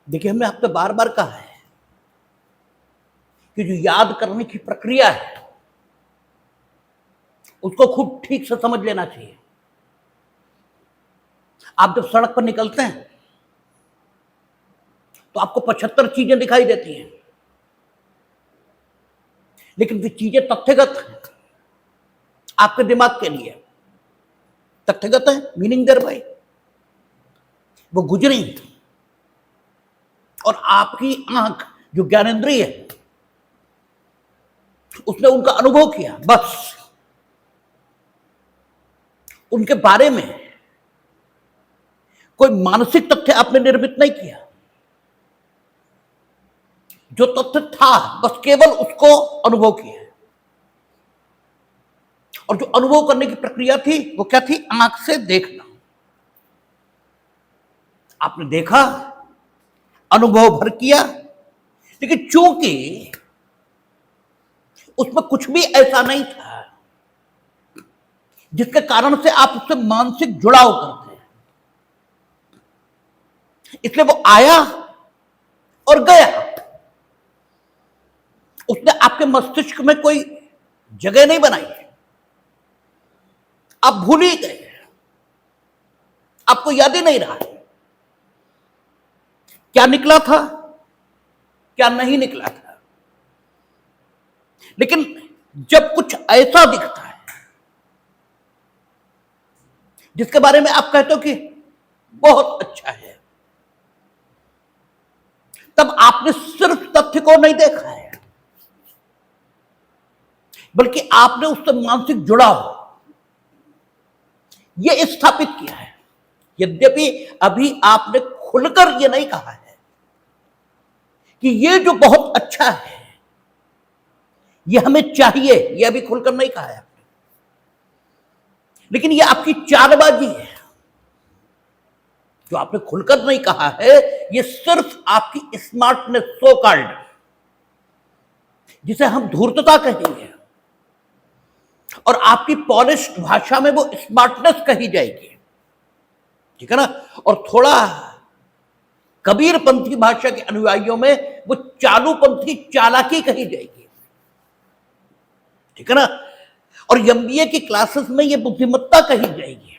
देखिए, हमने आपसे बार बार कहा है कि जो याद करने की प्रक्रिया है उसको खूब ठीक से समझ लेना चाहिए। आप जब सड़क पर निकलते हैं तो आपको 75 चीजें दिखाई देती हैं, लेकिन वे चीजें तथ्यगत हैं आपके दिमाग के लिए। तथ्यगत है मीनिंग देयर बाय वो गुजरी, और आपकी आंख जो ज्ञानेंद्रिय है उसने उनका अनुभव किया, बस उनके बारे में कोई मानसिक तथ्य आपने निर्मित नहीं किया। जो तथ्य था बस केवल उसको अनुभव किया, और जो अनुभव करने की प्रक्रिया थी वो क्या थी? आंख से देखना। आपने देखा, अनुभव भर किया, लेकिन चूंकि उसमें कुछ भी ऐसा नहीं था जिसके कारण से आप उससे मानसिक जुड़ाव करते हैं, इसलिए वो आया और गया। उसने आपके मस्तिष्क में कोई जगह नहीं बनाई, आप भूल ही गए, आपको याद ही नहीं रहा क्या निकला था क्या नहीं निकला था। लेकिन जब कुछ ऐसा दिखता है जिसके बारे में आप कहते हो कि बहुत अच्छा है, तब आपने सिर्फ तथ्य को नहीं देखा है, बल्कि आपने उससे मानसिक जुड़ाव यह स्थापित किया है। यद्यपि अभी आपने खुलकर यह नहीं कहा है कि यह जो बहुत अच्छा है यह हमें चाहिए, यह अभी खुलकर नहीं कहा है आपने, लेकिन यह आपकी चालबाजी है। जो आपने खुलकर नहीं कहा है यह सिर्फ आपकी स्मार्टनेस, सो कॉल्ड, जिसे हम धूर्तता कहेंगे, और आपकी पॉलिश्ड भाषा में वो स्मार्टनेस कही जाएगी, ठीक है ना। और थोड़ा कबीरपंथी भाषा के अनुयायियों में वो चालूपंथी चालाकी कही जाएगी, ठीक है ना। और एमबीए की क्लासेस में ये बुद्धिमत्ता कही जाएगी।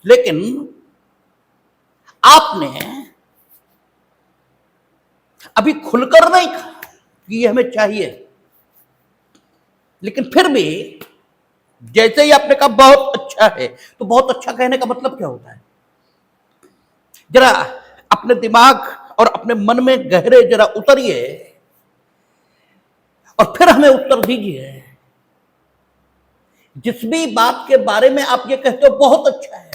लेकिन आपने अभी खुलकर नहीं कहा कि ये हमें चाहिए, लेकिन फिर भी जैसे ही आपने कहा बहुत अच्छा है, तो बहुत अच्छा कहने का मतलब क्या होता है? जरा अपने दिमाग और अपने मन में गहरे जरा उतरिए और फिर हमें उत्तर दीजिए। जिस भी बात के बारे में आप ये कहते हो बहुत अच्छा है,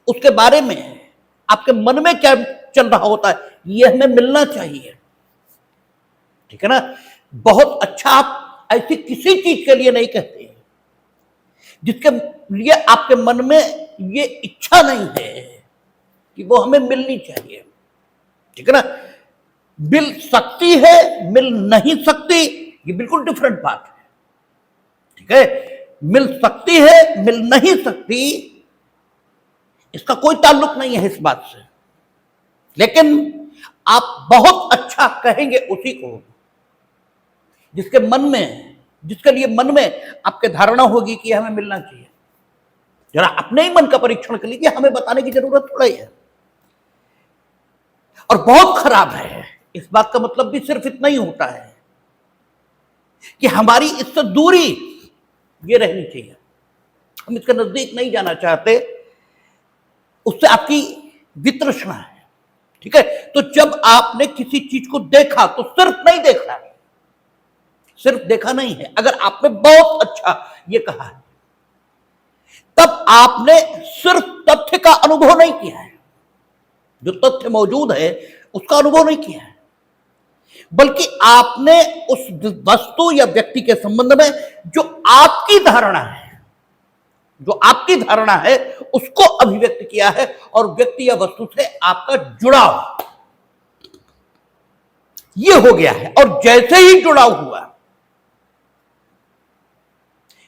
उसके बारे में आपके मन में क्या चल रहा होता है, यह हमें मिलना चाहिए, ठीक है ना। बहुत अच्छा आप ऐसी किसी चीज के लिए नहीं कहते जिसके लिए आपके मन में ये इच्छा नहीं है कि वो हमें मिलनी चाहिए, ठीक है ना। मिल सकती है, मिल नहीं सकती, ये बिल्कुल डिफरेंट बात है, ठीक है। मिल सकती है, मिल नहीं सकती, इसका कोई ताल्लुक नहीं है इस बात से। लेकिन आप बहुत अच्छा कहेंगे उसी को जिसके मन में, जिसके लिए मन में आपके धारणा होगी कि हमें मिलना चाहिए। जरा अपने ही मन का परीक्षण कर लीजिए, हमें बताने की जरूरत थोड़ा ही है। और बहुत खराब है, इस बात का मतलब भी सिर्फ इतना ही होता है कि हमारी इससे दूरी ये रहनी चाहिए, हम इसके नजदीक नहीं जाना चाहते, उससे आपकी वितृष्णा है, ठीक है। तो जब आपने किसी चीज को देखा तो सिर्फ नहीं देखा, सिर्फ देखा नहीं है, अगर आपने बहुत अच्छा ये कहा है तब आपने सिर्फ तथ्य का अनुभव नहीं किया है, जो तथ्य मौजूद है उसका अनुभव नहीं किया है, बल्कि आपने उस वस्तु या व्यक्ति के संबंध में जो आपकी धारणा है, जो आपकी धारणा है उसको अभिव्यक्त किया है, और व्यक्ति या वस्तु से आपका जुड़ाव ये हो गया है। और जैसे ही जुड़ाव हुआ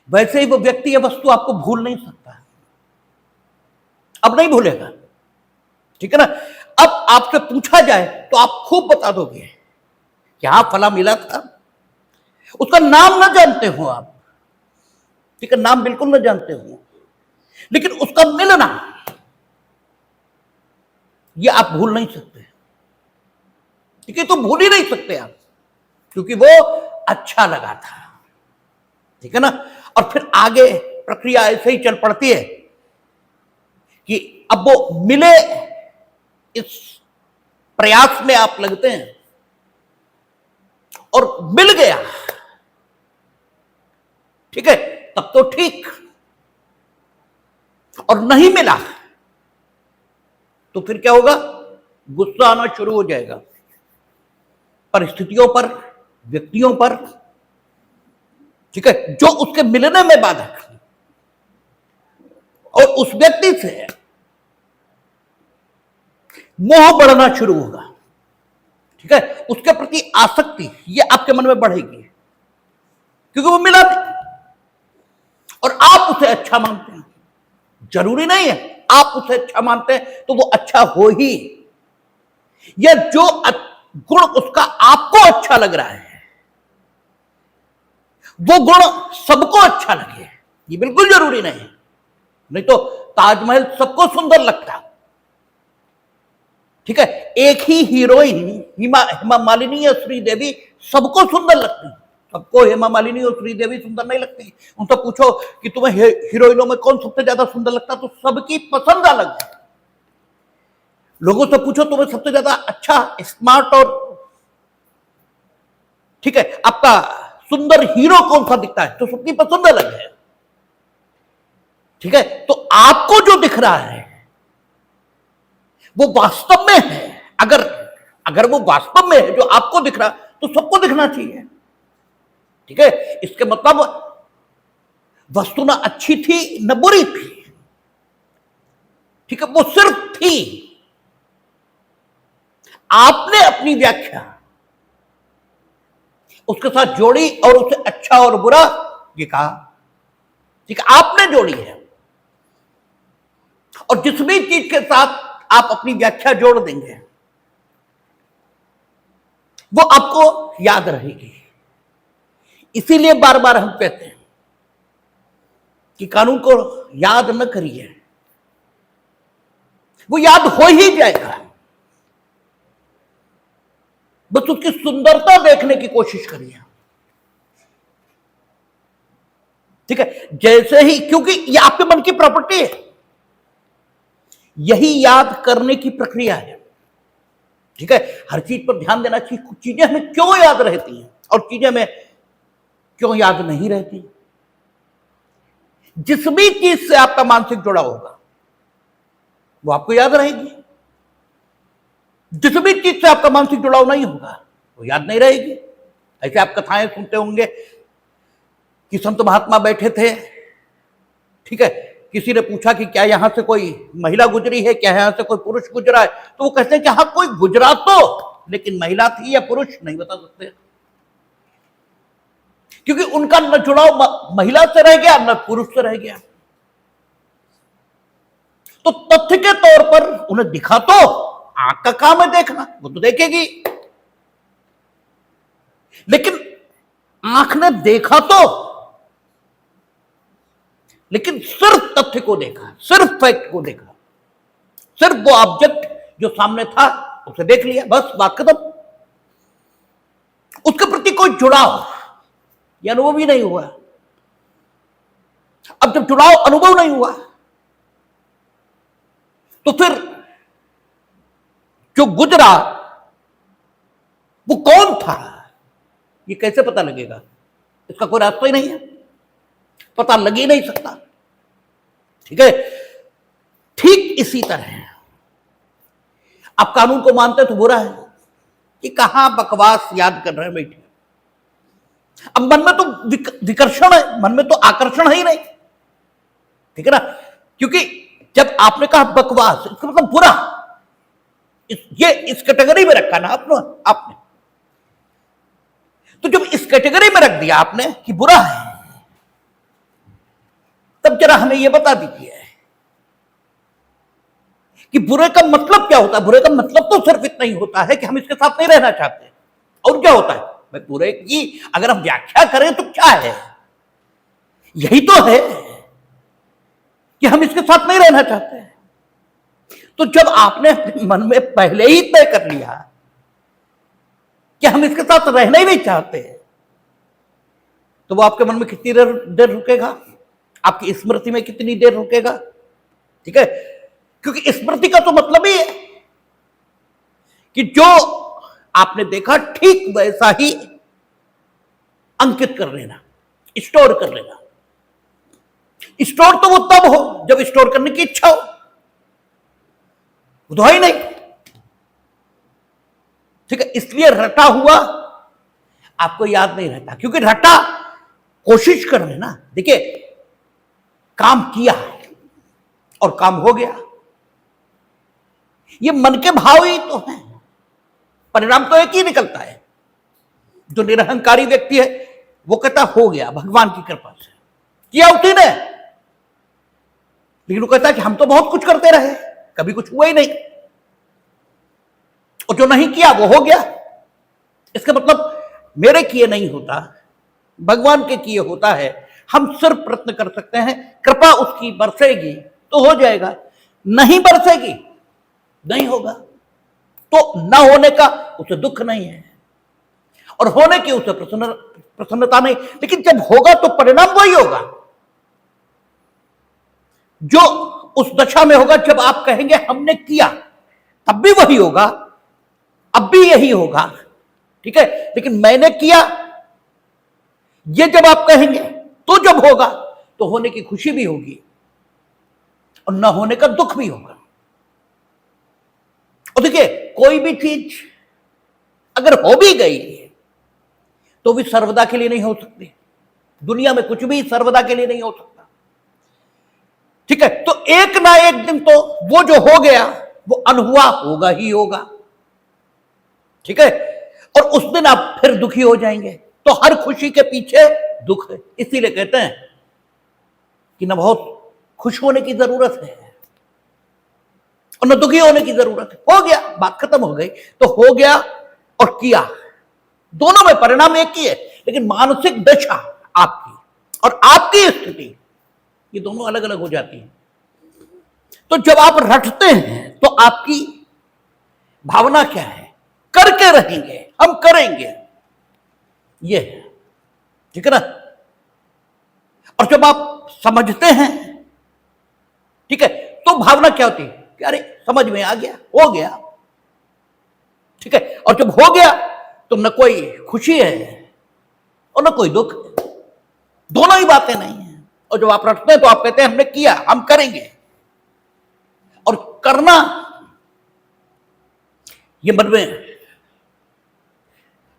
वैसे ही वो व्यक्ति या वस्तु आपको भूल नहीं सकता, अब नहीं भूलेगा, ठीक है ना। अब आपसे पूछा जाए तो आप खूब बता दोगे कि हाँ फला मिला था, उसका नाम ना जानते हो आप, ठीक है, नाम बिल्कुल ना जानते हो, लेकिन उसका मिलना ये आप भूल नहीं सकते, ठीक है, तो भूल ही नहीं सकते आप, क्योंकि वो अच्छा लगा था, ठीक है ना। और फिर आगे प्रक्रिया ऐसे ही चल पड़ती है कि अब वो मिले, इस प्रयास में आप लगते हैं, और मिल गया, ठीक है, तब तो ठीक, और नहीं मिला तो फिर क्या होगा, गुस्सा आना शुरू हो जाएगा परिस्थितियों पर, व्यक्तियों पर, ठीक है, जो उसके मिलने में बाधक, और उस व्यक्ति से मोह बढ़ना शुरू होगा, ठीक है, उसके प्रति आसक्ति ये आपके मन में बढ़ेगी, क्योंकि वो मिला नहीं और आप उसे अच्छा मानते हैं। जरूरी नहीं है आप उसे अच्छा मानते हैं तो वो अच्छा हो ही, या जो गुण उसका आपको अच्छा लग रहा है वो गुण सबको अच्छा लगे, ये बिल्कुल जरूरी नहीं है। नहीं तो ताजमहल सबको सुंदर लगता, ठीक है, एक ही हीरोइन हेमा मालिनी या श्रीदेवी सबको सुंदर लगती, सबको हेमा मालिनी और श्रीदेवी सुंदर नहीं लगती। उनसे पूछो कि तुम्हें हीरोइनों में कौन सबसे ज्यादा सुंदर लगता, तो सबकी पसंद अलग है। लोगों से पूछो तुम्हें सबसे ज्यादा अच्छा, स्मार्ट और, ठीक है, आपका सुंदर हीरो कौन सा दिखता है, तो सबकी पसंद अलग है, ठीक है। तो आपको जो दिख रहा है वो वास्तव में है, अगर वो वास्तव में है जो आपको दिख रहा तो सबको दिखना चाहिए, ठीक है। इसके मतलब वस्तु ना अच्छी थी न बुरी थी, ठीक है, वो सिर्फ थी, आपने अपनी व्याख्या उसके साथ जोड़ी और उसे अच्छा और बुरा ये कहा, ठीक है, आपने जोड़ी है। और जिस भी चीज के साथ आप अपनी व्याख्या जोड़ देंगे वो आपको याद रहेगी। इसीलिए बार बार हम कहते हैं कि कानून को याद न करिए, वो याद हो ही जाएगा, बस उसकी सुंदरता देखने की कोशिश करिए, ठीक है। जैसे ही, क्योंकि ये आपके मन की प्रॉपर्टी है, यही याद करने की प्रक्रिया है, ठीक है। हर चीज पर ध्यान देना चाहिए, कुछ चीजें हमें क्यों याद रहती हैं और चीजें हमें क्यों याद नहीं रहती। जिस भी चीज से आपका मानसिक जुड़ा होगा वो आपको याद रहेगी, जिस भी चीज से आपका मानसिक जुड़ाव नहीं होगा वो याद नहीं रहेगी। ऐसे आप कथाएं सुनते होंगे कि संत महात्मा बैठे थे, ठीक है, किसी ने पूछा कि क्या यहां से कोई महिला गुजरी है, क्या यहां से कोई पुरुष गुजरा है, तो वो कहते हैं कि हाँ कोई गुजरा तो, लेकिन महिला थी या पुरुष नहीं बता सकते, क्योंकि उनका न जुड़ाव महिला से रह गया न पुरुष से रह गया। तो तथ्य के तौर पर उन्हें दिखा तो, आंख का काम है देखना, वो तो देखेगी, लेकिन आंख ने देखा तो, लेकिन सिर्फ तथ्य को देखा, सिर्फ फैक्ट को देखा, सिर्फ वो ऑब्जेक्ट जो सामने था उसे देख लिया, बस बात खत्म। उसके प्रति कोई जुड़ाव या अनुभव ही नहीं हुआ। अब जब जुड़ाव अनुभव नहीं हुआ तो फिर जो गुजरा वो कौन था ये कैसे पता लगेगा, इसका कोई रास्ता ही नहीं है, पता लग ही नहीं सकता, ठीक है। ठीक इसी तरह आप कानून को मानते तो बुरा है कि कहां बकवास याद कर रहे हैं बैठे, अब मन में तो विकर्षण है, मन में तो आकर्षण है ही नहीं, ठीक है ना, क्योंकि जब आपने कहा बकवास इसका मतलब बुरा, ये इस कैटेगरी में रखा ना आपने, तो जब इस कैटेगरी में रख दिया आपने कि बुरा है, तब जरा हमें यह बता दीजिए कि बुरे का मतलब क्या होता है। बुरे का मतलब तो सिर्फ इतना ही होता है कि हम इसके साथ नहीं रहना चाहते। और क्या होता है भाई बुरे की अगर हम व्याख्या करें तो क्या है, यही तो है कि हम इसके साथ नहीं रहना चाहते। तो जब आपने अपने मन में पहले ही तय कर लिया कि हम इसके साथ रहना ही नहीं चाहते, तो वो आपके मन में कितनी देर रुकेगा, आपकी स्मृति में कितनी देर रुकेगा। ठीक है, क्योंकि स्मृति का तो मतलब ही है कि जो आपने देखा ठीक वैसा ही अंकित कर लेना, स्टोर कर लेना। स्टोर तो वो तब हो जब स्टोर करने की इच्छा हो, वो तो है ही नहीं। ठीक है, इसलिए रटा हुआ आपको याद नहीं रहता, क्योंकि रटा कोशिश कर रहे ना। देखिए काम किया और काम हो गया, ये मन के भाव ही तो हैं, परिणाम तो एक ही निकलता है। जो निरहंकारी व्यक्ति है वो कहता हो गया भगवान की कृपा से, किया उसी ने। लेकिन वो कहता है कि हम तो बहुत कुछ करते रहे, कभी कुछ हुआ ही नहीं, और जो नहीं किया वो हो गया। इसका मतलब मेरे किए नहीं होता, भगवान के किए होता है। हम सिर्फ प्रयत्न कर सकते हैं, कृपा उसकी बरसेगी तो हो जाएगा, नहीं बरसेगी नहीं होगा। तो न होने का उसे दुख नहीं है और होने की उसे प्रसन्नता नहीं। लेकिन जब होगा तो परिणाम वही होगा जो उस दशा में होगा जब आप कहेंगे हमने किया, तब भी वही होगा, अब भी यही होगा। ठीक है, लेकिन मैंने किया ये जब आप कहेंगे तो जब होगा तो होने की खुशी भी होगी और न होने का दुख भी होगा। और देखिए कोई भी चीज अगर हो भी गई तो भी सर्वदा के लिए नहीं हो सकती। दुनिया में कुछ भी सर्वदा के लिए नहीं हो सकता। ठीक है, तो एक ना एक दिन तो वो जो हो गया वो अनहुआ होगा ही होगा। ठीक है, और उस दिन आप फिर दुखी हो जाएंगे। तो हर खुशी के पीछे दुख है। इसीलिए कहते हैं कि न बहुत खुश होने की जरूरत है और न दुखी होने की जरूरत है। हो गया, बात खत्म हो गई। तो हो गया और किया, दोनों में परिणाम एक ही है, लेकिन मानसिक दशा आपकी और आपकी स्थिति ये दोनों अलग अलग हो जाती है। तो जब आप रटते हैं तो आपकी भावना क्या है, करके रहेंगे, हम करेंगे, ये है। ठीक है ना। और जब आप समझते हैं, ठीक है, तो भावना क्या होती है कि अरे समझ में आ गया, हो गया। ठीक है, और जब हो गया तो न कोई खुशी है और न कोई दुख, दोनों ही बातें नहीं है। और जब आप रटते हैं तो आप कहते हैं हमने किया, हम करेंगे। और करना ये मन में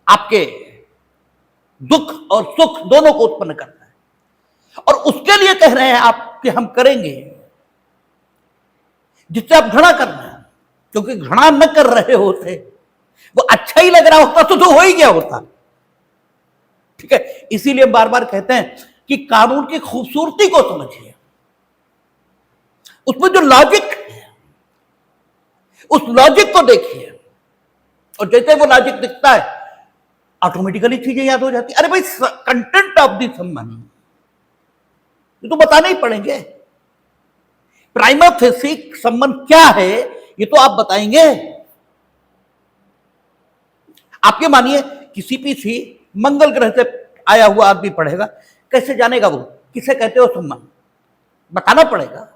आपके दुख और सुख दोनों को उत्पन्न करता है और उसके लिए कह रहे हैं आप कि हम करेंगे, जिससे आप घृणा कर रहे हैं। क्योंकि घृणा न कर रहे होते, वो अच्छा ही लग रहा होता तो हो ही गया होता। ठीक है, इसीलिए बार बार कहते हैं कि कानून की खूबसूरती को समझिए, उसमें जो लॉजिक है उस लॉजिक को देखिए, और जैसे वो लॉजिक दिखता है ऑटोमेटिकली चीजें याद हो जाती। अरे भाई कंटेंट ऑफ द सम्मान ये तो बताने ही पड़ेंगे। प्राइमा फेसी संबंध क्या है ये तो आप बताएंगे। आप ये मानिए किसी पीछे मंगल ग्रह से आया हुआ आदमी पढ़ेगा, कैसे जानेगा वो किसे कहते हो संबंध, बताना पड़ेगा।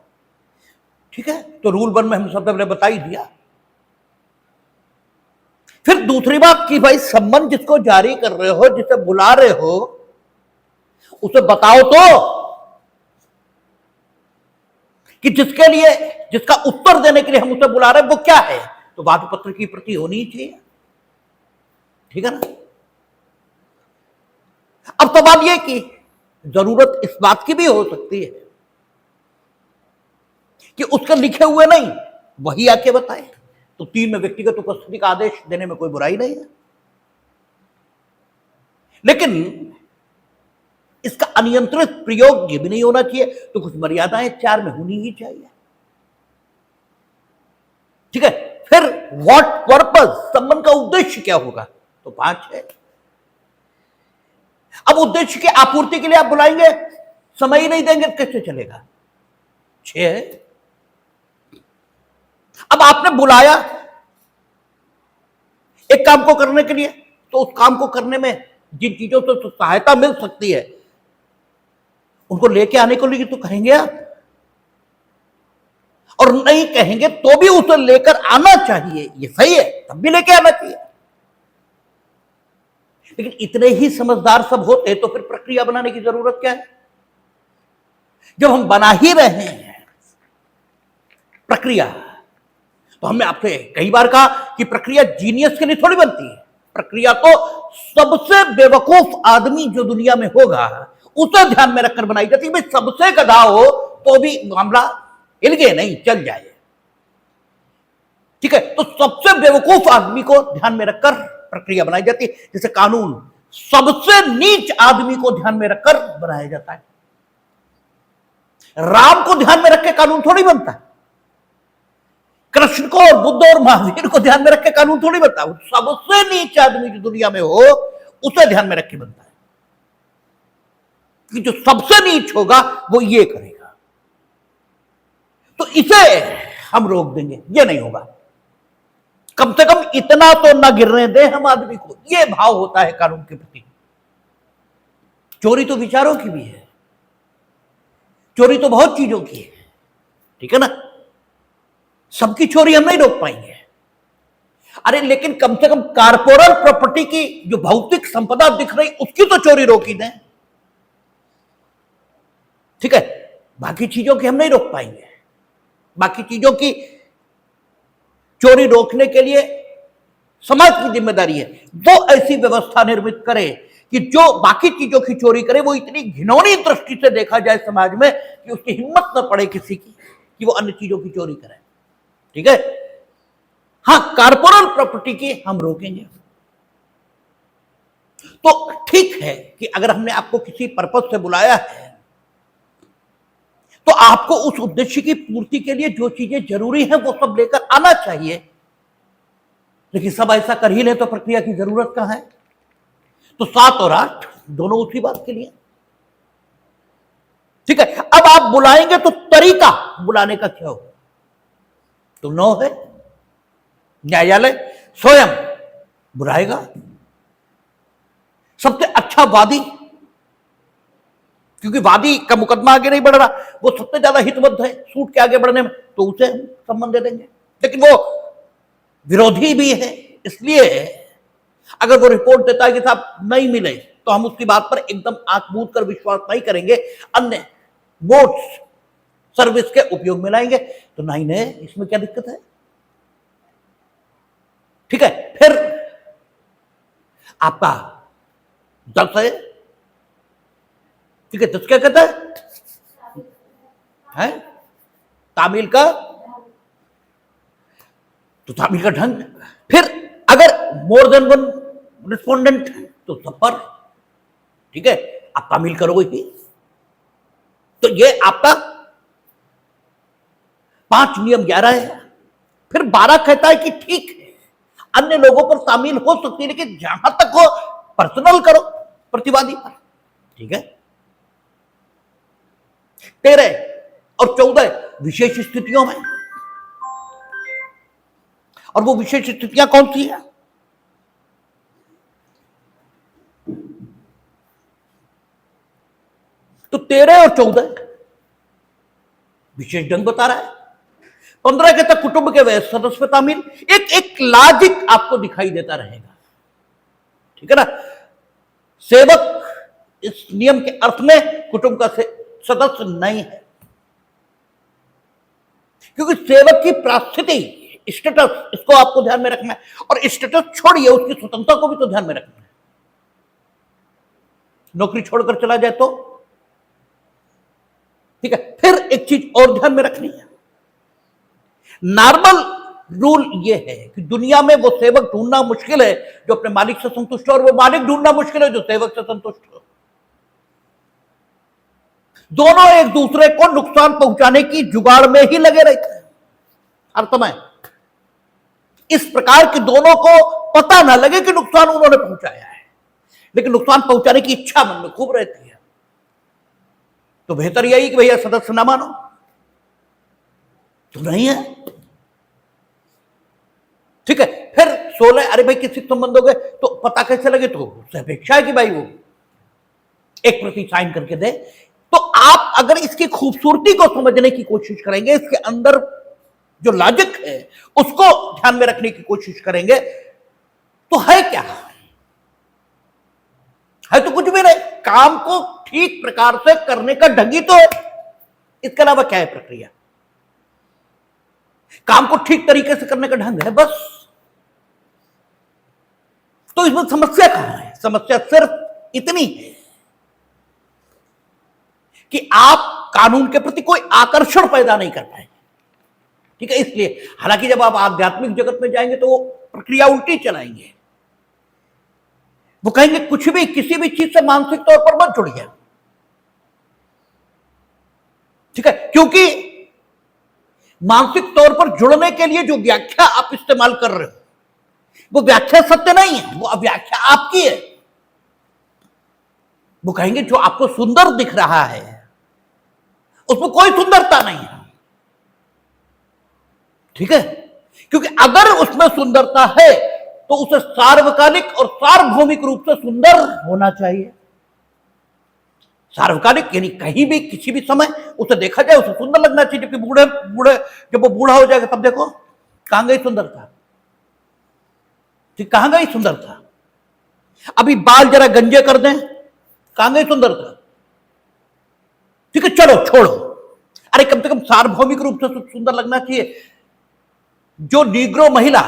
ठीक है, तो रूल 1 में हम सबसे पहले बता ही दिया। फिर दूसरी बात कि भाई संबंध जिसको जारी कर रहे हो, जिसे बुला रहे हो, उसे बताओ तो कि जिसके लिए, जिसका उत्तर देने के लिए हम उसे बुला रहे हैं वो क्या है। तो वादपत्र की प्रति होनी ही चाहिए। ठीक है ना। अब सवाल यह कि जरूरत इस बात की भी हो सकती है कि उसके लिखे हुए नहीं, वही आके बताए, तो 3 में व्यक्तिगत उपस्थिति का आदेश देने में कोई बुराई नहीं है। लेकिन इसका अनियंत्रित प्रयोग ये भी नहीं होना चाहिए। तो कुछ मर्यादाएं 4 में होनी ही चाहिए। ठीक है, फिर व्हाट पर्पस, संबंध का उद्देश्य क्या होगा, तो 5 है। अब उद्देश्य की आपूर्ति के लिए आप बुलाएंगे, समय ही नहीं देंगे कैसे चलेगा, 6 है। अब आपने बुलाया एक काम को करने के लिए, तो उस काम को करने में जिन चीजों से तो सहायता मिल सकती है उनको लेके आने को लिए तो कहेंगे आप, और नहीं कहेंगे तो भी उसे लेकर आना चाहिए, ये सही है, तब भी लेके आना चाहिए। लेकिन इतने ही समझदार सब होते तो फिर प्रक्रिया बनाने की जरूरत क्या है। जब हम बना ही रहे हैं प्रक्रिया, तो हमने आपसे कई बार कहा कि प्रक्रिया जीनियस के लिए थोड़ी बनती है, प्रक्रिया तो सबसे बेवकूफ आदमी जो दुनिया में होगा उसे ध्यान में रखकर बनाई जाती है। भाई सबसे गधा हो तो भी मामला हिल गए नहीं, चल जाए, ठीक है। तो सबसे बेवकूफ आदमी को ध्यान में रखकर प्रक्रिया बनाई जाती है। जैसे कानून सबसे नीच आदमी को ध्यान में रखकर बनाया जाता है। राम को ध्यान में रख के कानून थोड़ी बनता है, कृष्ण को और बुद्ध और महावीर को ध्यान में रख के कानून थोड़ी बनता है। सबसे नीच आदमी जो दुनिया में हो उसे ध्यान में रख के बनता है, कि जो सबसे नीच होगा वो ये करेगा, तो इसे हम रोक देंगे, ये नहीं होगा। कम से कम इतना तो ना गिरने दें हम आदमी को, ये भाव होता है कानून के प्रति। चोरी तो विचारों की भी है, चोरी तो बहुत चीजों की है, ठीक है ना। सबकी चोरी हम नहीं रोक पाएंगे, अरे लेकिन कम से कम कारपोरल प्रॉपर्टी की जो भौतिक संपदा दिख रही उसकी तो चोरी रोक ही दें, ठीक है। बाकी चीजों की हम नहीं रोक पाएंगे। बाकी चीजों की चोरी रोकने के लिए समाज की जिम्मेदारी है वो ऐसी व्यवस्था निर्मित करे कि जो बाकी चीजों की चोरी करे वो इतनी घिनौनी दृष्टि से देखा जाए समाज में कि उसकी हिम्मत न पड़े किसी की कि वो अन्य चीजों की चोरी करे, ठीक है। हां, कारपोरल प्रॉपर्टी की हम रोकेंगे। तो ठीक है कि अगर हमने आपको किसी पर्पस से बुलाया है तो आपको उस उद्देश्य की पूर्ति के लिए जो चीजें जरूरी हैं वो सब लेकर आना चाहिए। लेकिन सब ऐसा कर ही ले तो प्रक्रिया की जरूरत कहां है। तो 7 और 8 दोनों उसी बात के लिए, ठीक है। अब आप बुलाएंगे तो तरीका बुलाने का क्या होगा, तो 9 है। न्यायालय स्वयं बुलाएगा सबसे अच्छा वादी, क्योंकि वादी का मुकदमा आगे नहीं बढ़ रहा, वो सबसे ज्यादा हितबद्ध है सूट के आगे बढ़ने में, तो उसे हम सम्मान दे देंगे। लेकिन वो विरोधी भी है, इसलिए अगर वो रिपोर्ट देता है कि साहब नहीं मिले तो हम उसकी बात पर एकदम आंख मूंद कर विश्वास नहीं करेंगे, अन्य वोट्स सर्विस के उपयोग में लाएंगे। तो 9 है, इसमें क्या दिक्कत है, ठीक है। फिर आपका 10 है, ठीक है। 10 क्या कहता है? तामील का, तो तामील का ढंग। फिर अगर मोर देन वन रिस्पोंडेंट तो सब पर, ठीक है, आप तामील करोगे ही। तो ये आपका 5 नियम 11 है। फिर 12 कहता है कि ठीक है अन्य लोगों पर तामील हो सकती है लेकिन जहां तक हो पर्सनल करो प्रतिवादी पर, ठीक है। 13 और 14 विशेष स्थितियों में, और वो विशेष स्थितियां कौन सी है, तो 13 और 14 विशेष ढंग बता रहा है। 15 के तक कुटुंब के वैसे सदस्य पे तामील, एक लॉजिक आपको दिखाई देता रहेगा, ठीक है ना। सेवक इस नियम के अर्थ में कुटुंब का सदस्य नहीं है, क्योंकि सेवक की प्रास्थिति स्टेटस, इसको आपको ध्यान में रखना है। और स्टेटस छोड़िए, उसकी स्वतंत्रता को भी तो ध्यान में रखना है। नौकरी छोड़कर चला जाए तो, ठीक है। फिर एक चीज और ध्यान में रखनी है, नॉर्मल रूल ये है कि दुनिया में वो सेवक ढूंढना मुश्किल है जो अपने मालिक से संतुष्ट हो, और वो मालिक ढूंढना मुश्किल है जो सेवक से संतुष्ट हो। दोनों एक दूसरे को नुकसान पहुंचाने की जुगाड़ में ही लगे रहते हैं हर समय, इस प्रकार के दोनों को पता ना लगे कि नुकसान उन्होंने पहुंचाया है, लेकिन नुकसान पहुंचाने की इच्छा मन में खूब रहती है। तो बेहतर यही कि भैया सदस्य ना मानो तो नहीं है, ठीक है। फिर 16, अरे भाई किसी संबंध हो गए तो पता कैसे लगे, तो उससे अपेक्षा है कि भाई वो एक प्रति साइन करके दे। तो आप अगर इसकी खूबसूरती को समझने की कोशिश करेंगे, इसके अंदर जो लॉजिक है उसको ध्यान में रखने की कोशिश करेंगे, तो है क्या, है तो कुछ भी नहीं। काम को ठीक प्रकार से करने का ढंग ही तो है, इसके अलावा क्या है प्रक्रिया। काम को ठीक तरीके से करने का ढंग है बस। तो इसमें समस्या कहां है? समस्या सिर्फ इतनी है कि आप कानून के प्रति कोई आकर्षण पैदा नहीं कर पाएंगे, ठीक है। इसलिए हालांकि जब आप आध्यात्मिक जगत में जाएंगे तो वो प्रक्रिया उल्टी चलाएंगे। वो कहेंगे कुछ भी, किसी भी चीज से मानसिक तौर पर मत जुड़िए, ठीक है, क्योंकि मानसिक तौर पर जुड़ने के लिए जो व्याख्या आप इस्तेमाल कर रहे हो वो व्याख्या सत्य नहीं है, वो व्याख्या आपकी है। वो कहेंगे जो आपको सुंदर दिख रहा है उसमें कोई सुंदरता नहीं है, ठीक है, क्योंकि अगर उसमें सुंदरता है तो उसे सार्वकालिक और सार्वभौमिक रूप से सुंदर होना चाहिए। सार्वकालिक यानी कहीं भी किसी भी समय उसे देखा जाए उसे सुंदर लगना चाहिए, जबकि बूढ़े बूढ़े जब वो बूढ़ा हो जाएगा तब देखो कहां गई सुंदरता, ठीक, कहां गई सुंदरता। अभी बाल जरा गंजे कर दें, कहां गई सुंदरता, ठीक है, चलो छोड़ो। अरे कम से कम सार्वभौमिक रूप से सुंदर लगना चाहिए। जो निग्रो महिला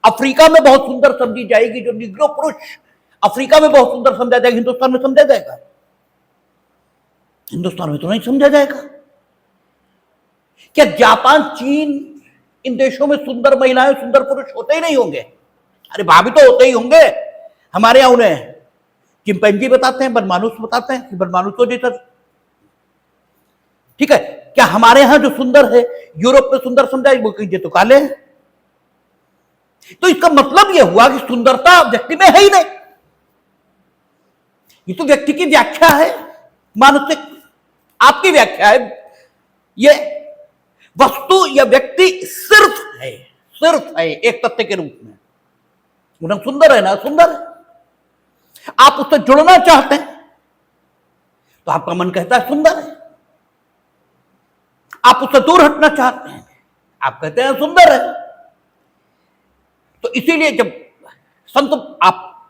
अफ्रीका में बहुत सुंदर समझी जाएगी, जो निग्रो पुरुष अफ्रीका में बहुत सुंदर समझा जाएगा, हिंदुस्तान में समझा जाएगा? हिंदुस्तान में तो नहीं समझा जाएगा। क्या जापान, चीन, इन देशों में सुंदर महिलाएं, सुंदर पुरुष होते ही नहीं होंगे? अरे भाभी तो होते ही होंगे। हमारे यहां उन्हें चिंपैंजी बताते हैं, बनमानुस बताते हैं कि बनमानुसों जैसा, ठीक है। क्या हमारे यहां जो सुंदर है यूरोप में सुंदर समझा, वो कहीं तो काले हैं। तो इसका मतलब यह हुआ कि सुंदरता व्यक्ति में है ही नहीं, ये तो व्यक्ति की व्याख्या है, मानसिक आपकी व्याख्या है। ये वस्तु या व्यक्ति सिर्फ है एक तथ्य के रूप में, उन्हें सुंदर है ना सुंदर है। आप उससे जुड़ना चाहते हैं तो आपका मन कहता है सुंदर है, आप उससे दूर हटना चाहते हैं आप कहते हैं सुंदर है। तो इसीलिए जब संत, आप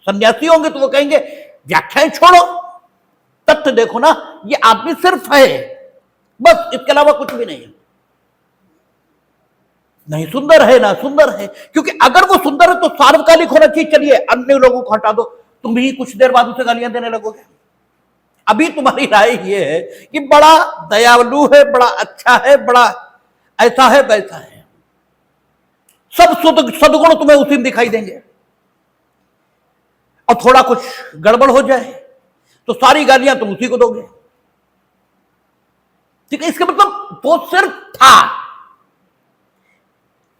सन्यासी होंगे तो वो कहेंगे व्याख्याएं छोड़ो, तथ्य देखो ना, ये आदमी सिर्फ है बस, इसके अलावा कुछ भी नहीं है। नहीं सुंदर है ना सुंदर है, क्योंकि अगर वो सुंदर है तो सार्वकालिक होना चाहिए। चलिए अन्य लोगों को हटा दो, तुम भी कुछ देर बाद उसे गालियां देने लगोगे। अभी तुम्हारी राय ये है कि बड़ा दयालु है, बड़ा अच्छा है, बड़ा ऐसा है वैसा है, सब सदगुण तुम्हें उसी में दिखाई देंगे, और थोड़ा कुछ गड़बड़ हो जाए तो सारी गालियां तुम उसी को दोगे, ठीक है। इसका मतलब वो सिर्फ था,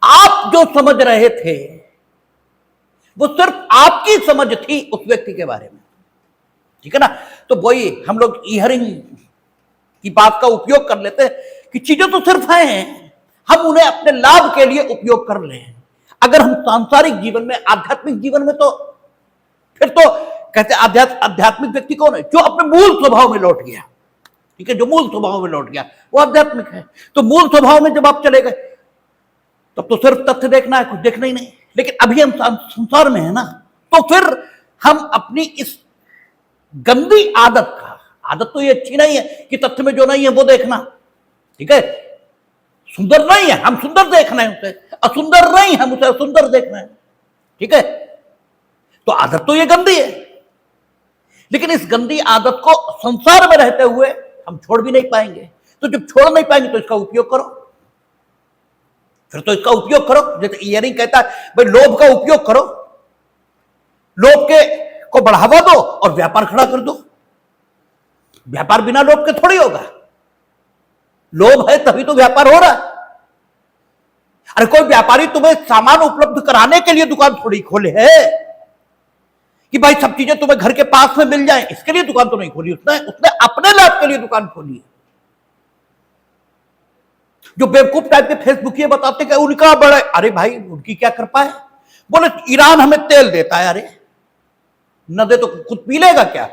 आप जो समझ रहे थे वो सिर्फ आपकी समझ थी उस व्यक्ति के बारे में, ठीक है ना। तो वही हम लोग ईयरिंग की बात का उपयोग कर लेते हैं कि चीजें तो सिर्फ हैं, हम उन्हें अपने लाभ के लिए उपयोग कर रहे हैं। अगर हम सांसारिक जीवन में, आध्यात्मिक जीवन में, तो फिर तो कहते आध्यात्मिक व्यक्ति कौन है? जो अपने मूल स्वभाव में लौट गया, ठीक है, जो मूल स्वभाव में लौट गया वो आध्यात्मिक है। तो मूल स्वभाव में जब आप चले गए तब तो सिर्फ तथ्य देखना है, कुछ देखना ही नहीं। लेकिन अभी हम संसार में है ना, तो फिर हम अपनी इस गंदी आदत तो ये अच्छी नहीं है कि तथ्य में जो नहीं है वो देखना, ठीक है, सुंदर नहीं है हम सुंदर देखना है उसे, असुंदर नहीं हम उसे असुंदर देखना है, ठीक है। तो आदत तो ये गंदी है, लेकिन इस गंदी आदत को संसार में रहते हुए हम छोड़ भी नहीं पाएंगे। तो जब छोड़ नहीं पाएंगे तो इसका उपयोग करो, फिर तो इसका उपयोग करो। जैसे ईयरिंग कहता है भाई लोभ का उपयोग करो, लोभ के को बढ़ावा दो और व्यापार खड़ा कर दो। व्यापार बिना लोभ के थोड़ी होगा, लोभ है तभी तो व्यापार हो रहा है। अरे कोई व्यापारी तुम्हें सामान उपलब्ध कराने के लिए दुकान थोड़ी खोले है कि भाई सब चीजें तुम्हें घर के पास में मिल जाए, इसके लिए दुकान तो नहीं खोली उसने उसने अपने लाभ के लिए दुकान खोली। जो बेवकूफ टाइप के फेसबुक ये बताते कि उनका बड़ा, अरे भाई उनकी क्या कृपा है, बोले ईरान हमें तेल देता है, अरे न दे तो खुद पी लेगा क्या?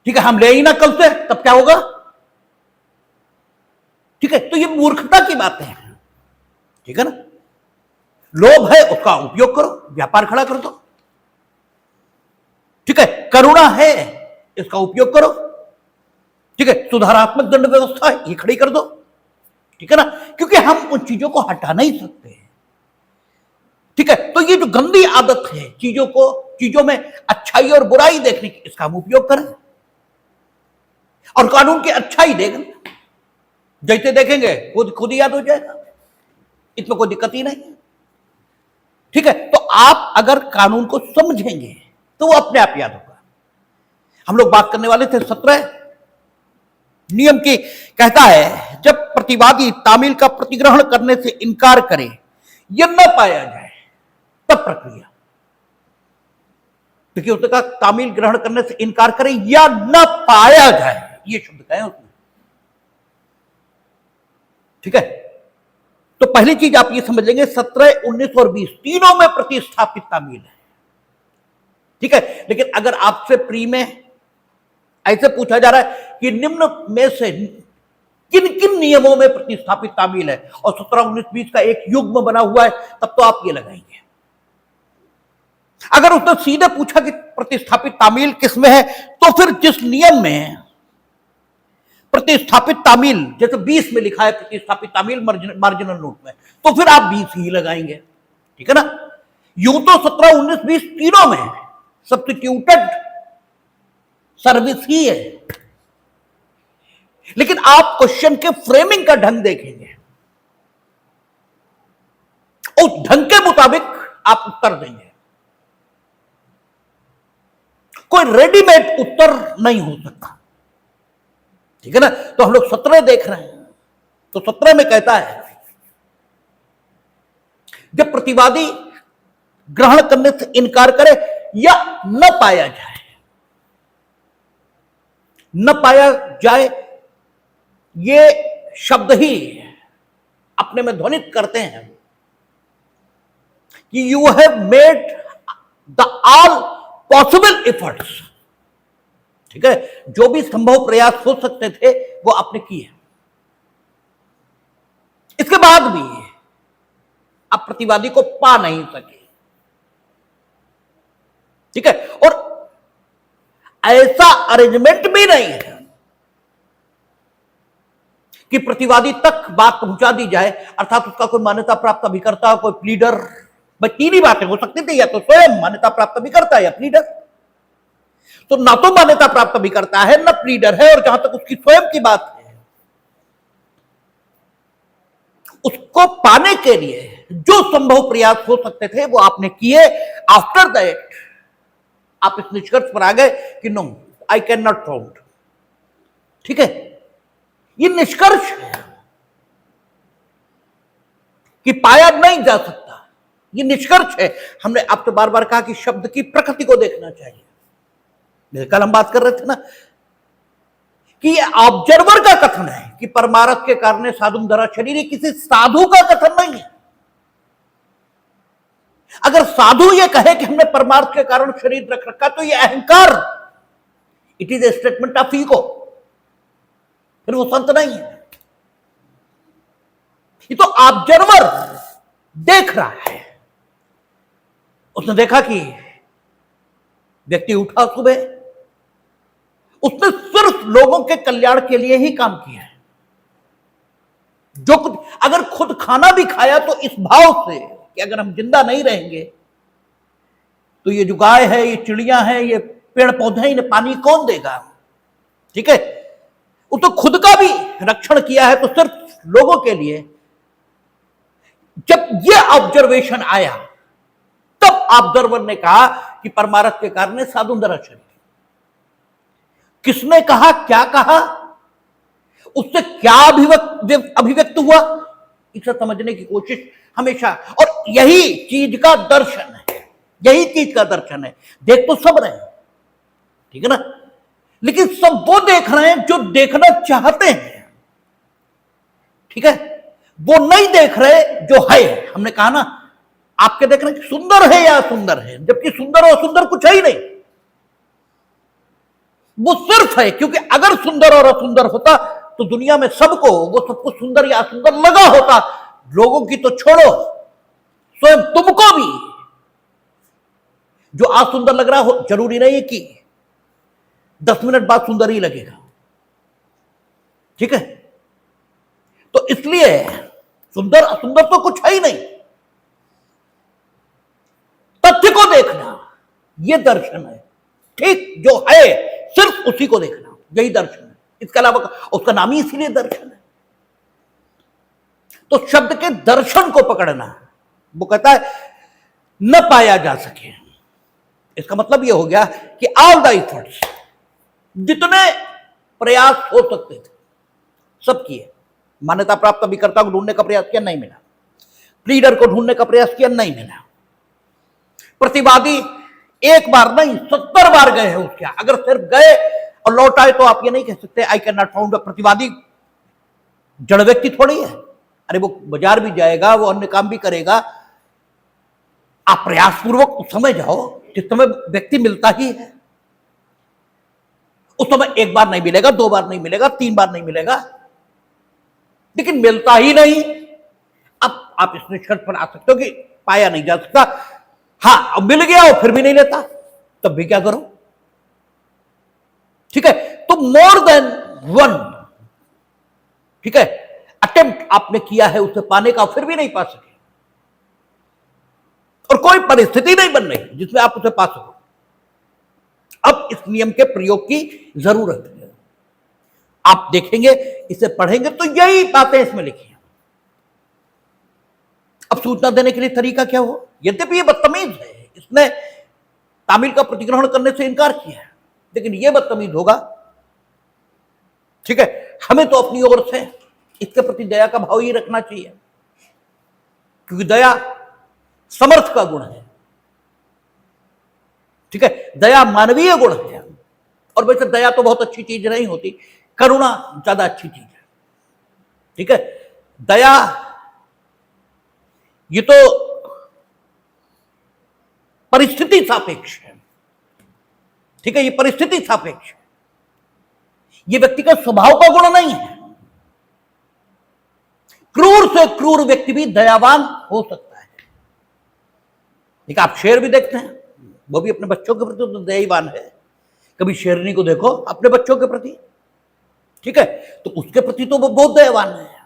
ठीक है, हम ले ही ना कल से, तब क्या होगा? ठीक है, तो ये मूर्खता की बातें हैं, ठीक है ना। लोभ है उसका उपयोग करो, व्यापार खड़ा कर दो, ठीक है। करुणा है इसका उपयोग करो, ठीक है। सुधारात्मक दंड व्यवस्था है ये खड़ी कर दो, ठीक है ना, क्योंकि हम उन चीजों को हटा नहीं सकते, ठीक है। तो ये जो गंदी आदत है चीजों में अच्छाई और बुराई देखने की, इसका हम उपयोग करें और कानून की अच्छाई देखें, जैसे देखेंगे खुद ही याद हो जाएगा, इसमें कोई दिक्कत ही नहीं है, ठीक है। तो आप अगर कानून को समझेंगे तो वो अपने आप याद होगा। हम लोग बात करने वाले थे 17 नियम की। कहता है जब प्रतिवादी तामील का प्रतिग्रहण करने से इनकार करे यह न पाया जाए तब प्रक्रिया, क्योंकि उसने कहा तामील ग्रहण करने से इनकार करे या न पाया जाए, ये शब्द कहे उसने, ठीक है। तो पहली चीज आप ये समझ लेंगे 17, 19 और 20 तीनों में प्रतिस्थापित तामील है, ठीक है। लेकिन अगर आपसे प्री में ऐसे पूछा जा रहा है कि निम्न में से किन किन नियमों में प्रतिस्थापित तामील है, और 17, 19, 20 का एक युग्म बना हुआ है, तब तो आप ये लगाएंगे। अगर उसने सीधे पूछा कि प्रतिस्थापित तामील किसमें है, तो फिर जिस नियम में प्रतिस्थापित तामील, जैसे 20 में लिखा है प्रतिस्थापित तामील मार्जिनल नोट में, तो फिर आप 20 ही लगाएंगे, ठीक है ना। यूं तो 17, 19, 20 तीनों में सब्स्टिट्यूटेड सर्विस ही है, लेकिन आप क्वेश्चन के फ्रेमिंग का ढंग देखेंगे, उस ढंग के मुताबिक आप उत्तर देंगे। कोई रेडीमेड उत्तर नहीं हो सकता, ठीक है ना। तो हम लोग 17 देख रहे हैं, तो 17 में कहता है जब प्रतिवादी ग्रहण करने से इनकार करे या न पाया जाए, न पाया जाए ये शब्द ही अपने में ध्वनित करते हैं कि you have made the all possible efforts, ठीक है। जो भी संभव प्रयास हो सकते थे वो आपने किए, इसके बाद भी आप प्रतिवादी को पा नहीं सके, ठीक है। और ऐसा अरेंजमेंट भी नहीं है कि प्रतिवादी तक बात पहुंचा दी जाए, अर्थात उसका कोई मान्यता प्राप्त अभिकर्ता, कोई प्लीडर, बस तीन ही बातें हो सकती थी, या तो स्वयं मान्यता प्राप्त अभिकर्ता या प्लीडर। तो ना तो मान्यता प्राप्त अभिकर्ता है न प्लीडर है, और जहां तक उसकी स्वयं की बात है, उसको पाने के लिए जो संभव प्रयास हो सकते थे वो आपने किए। आफ्टर दैट आप इस निष्कर्ष पर आ गए कि no I can not found, ठीक है। ये निष्कर्ष है कि पाया नहीं जा सकता, ये निष्कर्ष है। हमने आपसे बार बार कहा कि शब्द की प्रकृति को देखना चाहिए। कल हम बात कर रहे थे ना कि ये ऑब्जर्वर का कथन है कि परमारथ के कारण साधुम धरा शरीर, किसी साधु का कथन नहीं है। अगर साधु ये कहे कि हमने परमार्थ के कारण शरीर रख रखा, तो ये अहंकार, it is a statement of ego, फिर वो संत नहीं है। ये तो ऑब्जर्वर देख रहा है, उसने देखा कि व्यक्ति उठा सुबह, उसने सिर्फ लोगों के कल्याण के लिए ही काम किया है। जो कुछ अगर खुद खाना भी खाया तो इस भाव से कि अगर हम जिंदा नहीं रहेंगे तो ये जो गाय है, ये चिड़िया है, ये पेड़ पौधे हैं, इन्हें पानी कौन देगा, ठीक है। वो तो खुद का भी रक्षण किया है, तो सिर्फ लोगों के लिए। जब ये ऑब्जर्वेशन आया तब ऑब्जर्वर ने कहा कि परमारथ के कारण साधुम धरा शरीर। किसने कहा, क्या कहा, उससे क्या अभिव्यक्त हुआ, इसे समझने की कोशिश हमेशा, और यही चीज का दर्शन है, यही चीज का दर्शन है। देख तो सब रहे हैं, ठीक है ना, लेकिन सब वो देख रहे हैं जो देखना चाहते हैं, ठीक है, वो नहीं देख रहे जो है। हमने कहा ना, आपके देख रहे हैं सुंदर है या सुंदर है, जबकि सुंदर और सुंदर कुछ है ही नहीं, वो सिर्फ है। क्योंकि अगर सुंदर और असुंदर होता तो दुनिया में सबको, वो सबको सुंदर या असुंदर लगा होता। लोगों की तो छोड़ो, स्वयं तुमको भी जो आज सुंदर लग रहा हो, जरूरी नहीं है कि 10 मिनट बाद सुंदर ही लगेगा, ठीक है। तो इसलिए सुंदर असुंदर तो कुछ है ही नहीं, तथ्य को देखना यह दर्शन है, ठीक जो है सिर्फ उसी को देखना, यही दर्शन है। इसके अलावा उसका नाम ही इसीलिए दर्शन है। तो शब्द के दर्शन को पकड़ना, वो कहता है न पाया जा सके। इसका मतलब यह हो गया कि ऑल द एफर्ट्स, जितने प्रयास हो सकते थे सब किए। मान्यता प्राप्त अभिकर्ता को ढूंढने का प्रयास किया, नहीं मिला। लीडर को ढूंढने का प्रयास किया, नहीं मिला। प्रतिवादी एक बार नहीं 70 बार गए हैं उसके, अगर सिर्फ गए और लौट आए तो आप ये नहीं कह सकते आई कैन नॉट फाउंड। प्रतिवादी जड़ व्यक्ति थोड़ी है, अरे वो बाजार भी जाएगा, वो अन्य काम भी करेगा। आप प्रयास पूर्वक उस समय जाओ जिस समय व्यक्ति मिलता ही है। उस समय एक बार नहीं मिलेगा, 2 बार नहीं मिलेगा, 3 बार नहीं मिलेगा, लेकिन मिलता ही नहीं। अब आप इस निष्कर्ष पर आ सकते हो कि पाया नहीं जा सकता। हाँ, अब मिल गया और फिर भी नहीं लेता, तब भी क्या करो, ठीक है। तो मोर देन वन, ठीक है, अटेम्प्ट आपने किया है उसे पाने का, फिर भी नहीं पा सके, और कोई परिस्थिति नहीं बन रही जिसमें आप उसे पा सको। अब इस नियम के प्रयोग की जरूरत है। आप देखेंगे, इसे पढ़ेंगे तो यही बातें इसमें लिखी हैं। अब सूचना देने के लिए तरीका क्या हो? यद्यपि ये बदतमीज है, इसने तामिल का प्रतिग्रहण करने से इनकार किया है, लेकिन यह बदतमीज होगा, ठीक है। हमें तो अपनी ओर से इसके प्रति दया का भाव ही रखना चाहिए, क्योंकि दया समर्थ का गुण है, ठीक है। दया मानवीय गुण है, और वैसे दया तो बहुत अच्छी चीज नहीं होती, करुणा ज्यादा अच्छी चीज है, ठीक है। दया ये तो परिस्थिति सापेक्ष है, ठीक है, ये परिस्थिति सापेक्ष है, ये व्यक्ति का स्वभाव का गुण नहीं है। क्रूर से क्रूर व्यक्ति भी दयावान हो सकता है, ठीक है। आप शेर भी देखते हैं, वो भी अपने बच्चों के प्रति तो दयावान है। कभी शेरनी को देखो अपने बच्चों के प्रति, ठीक है, तो उसके प्रति तो वो बहुत दयावान है,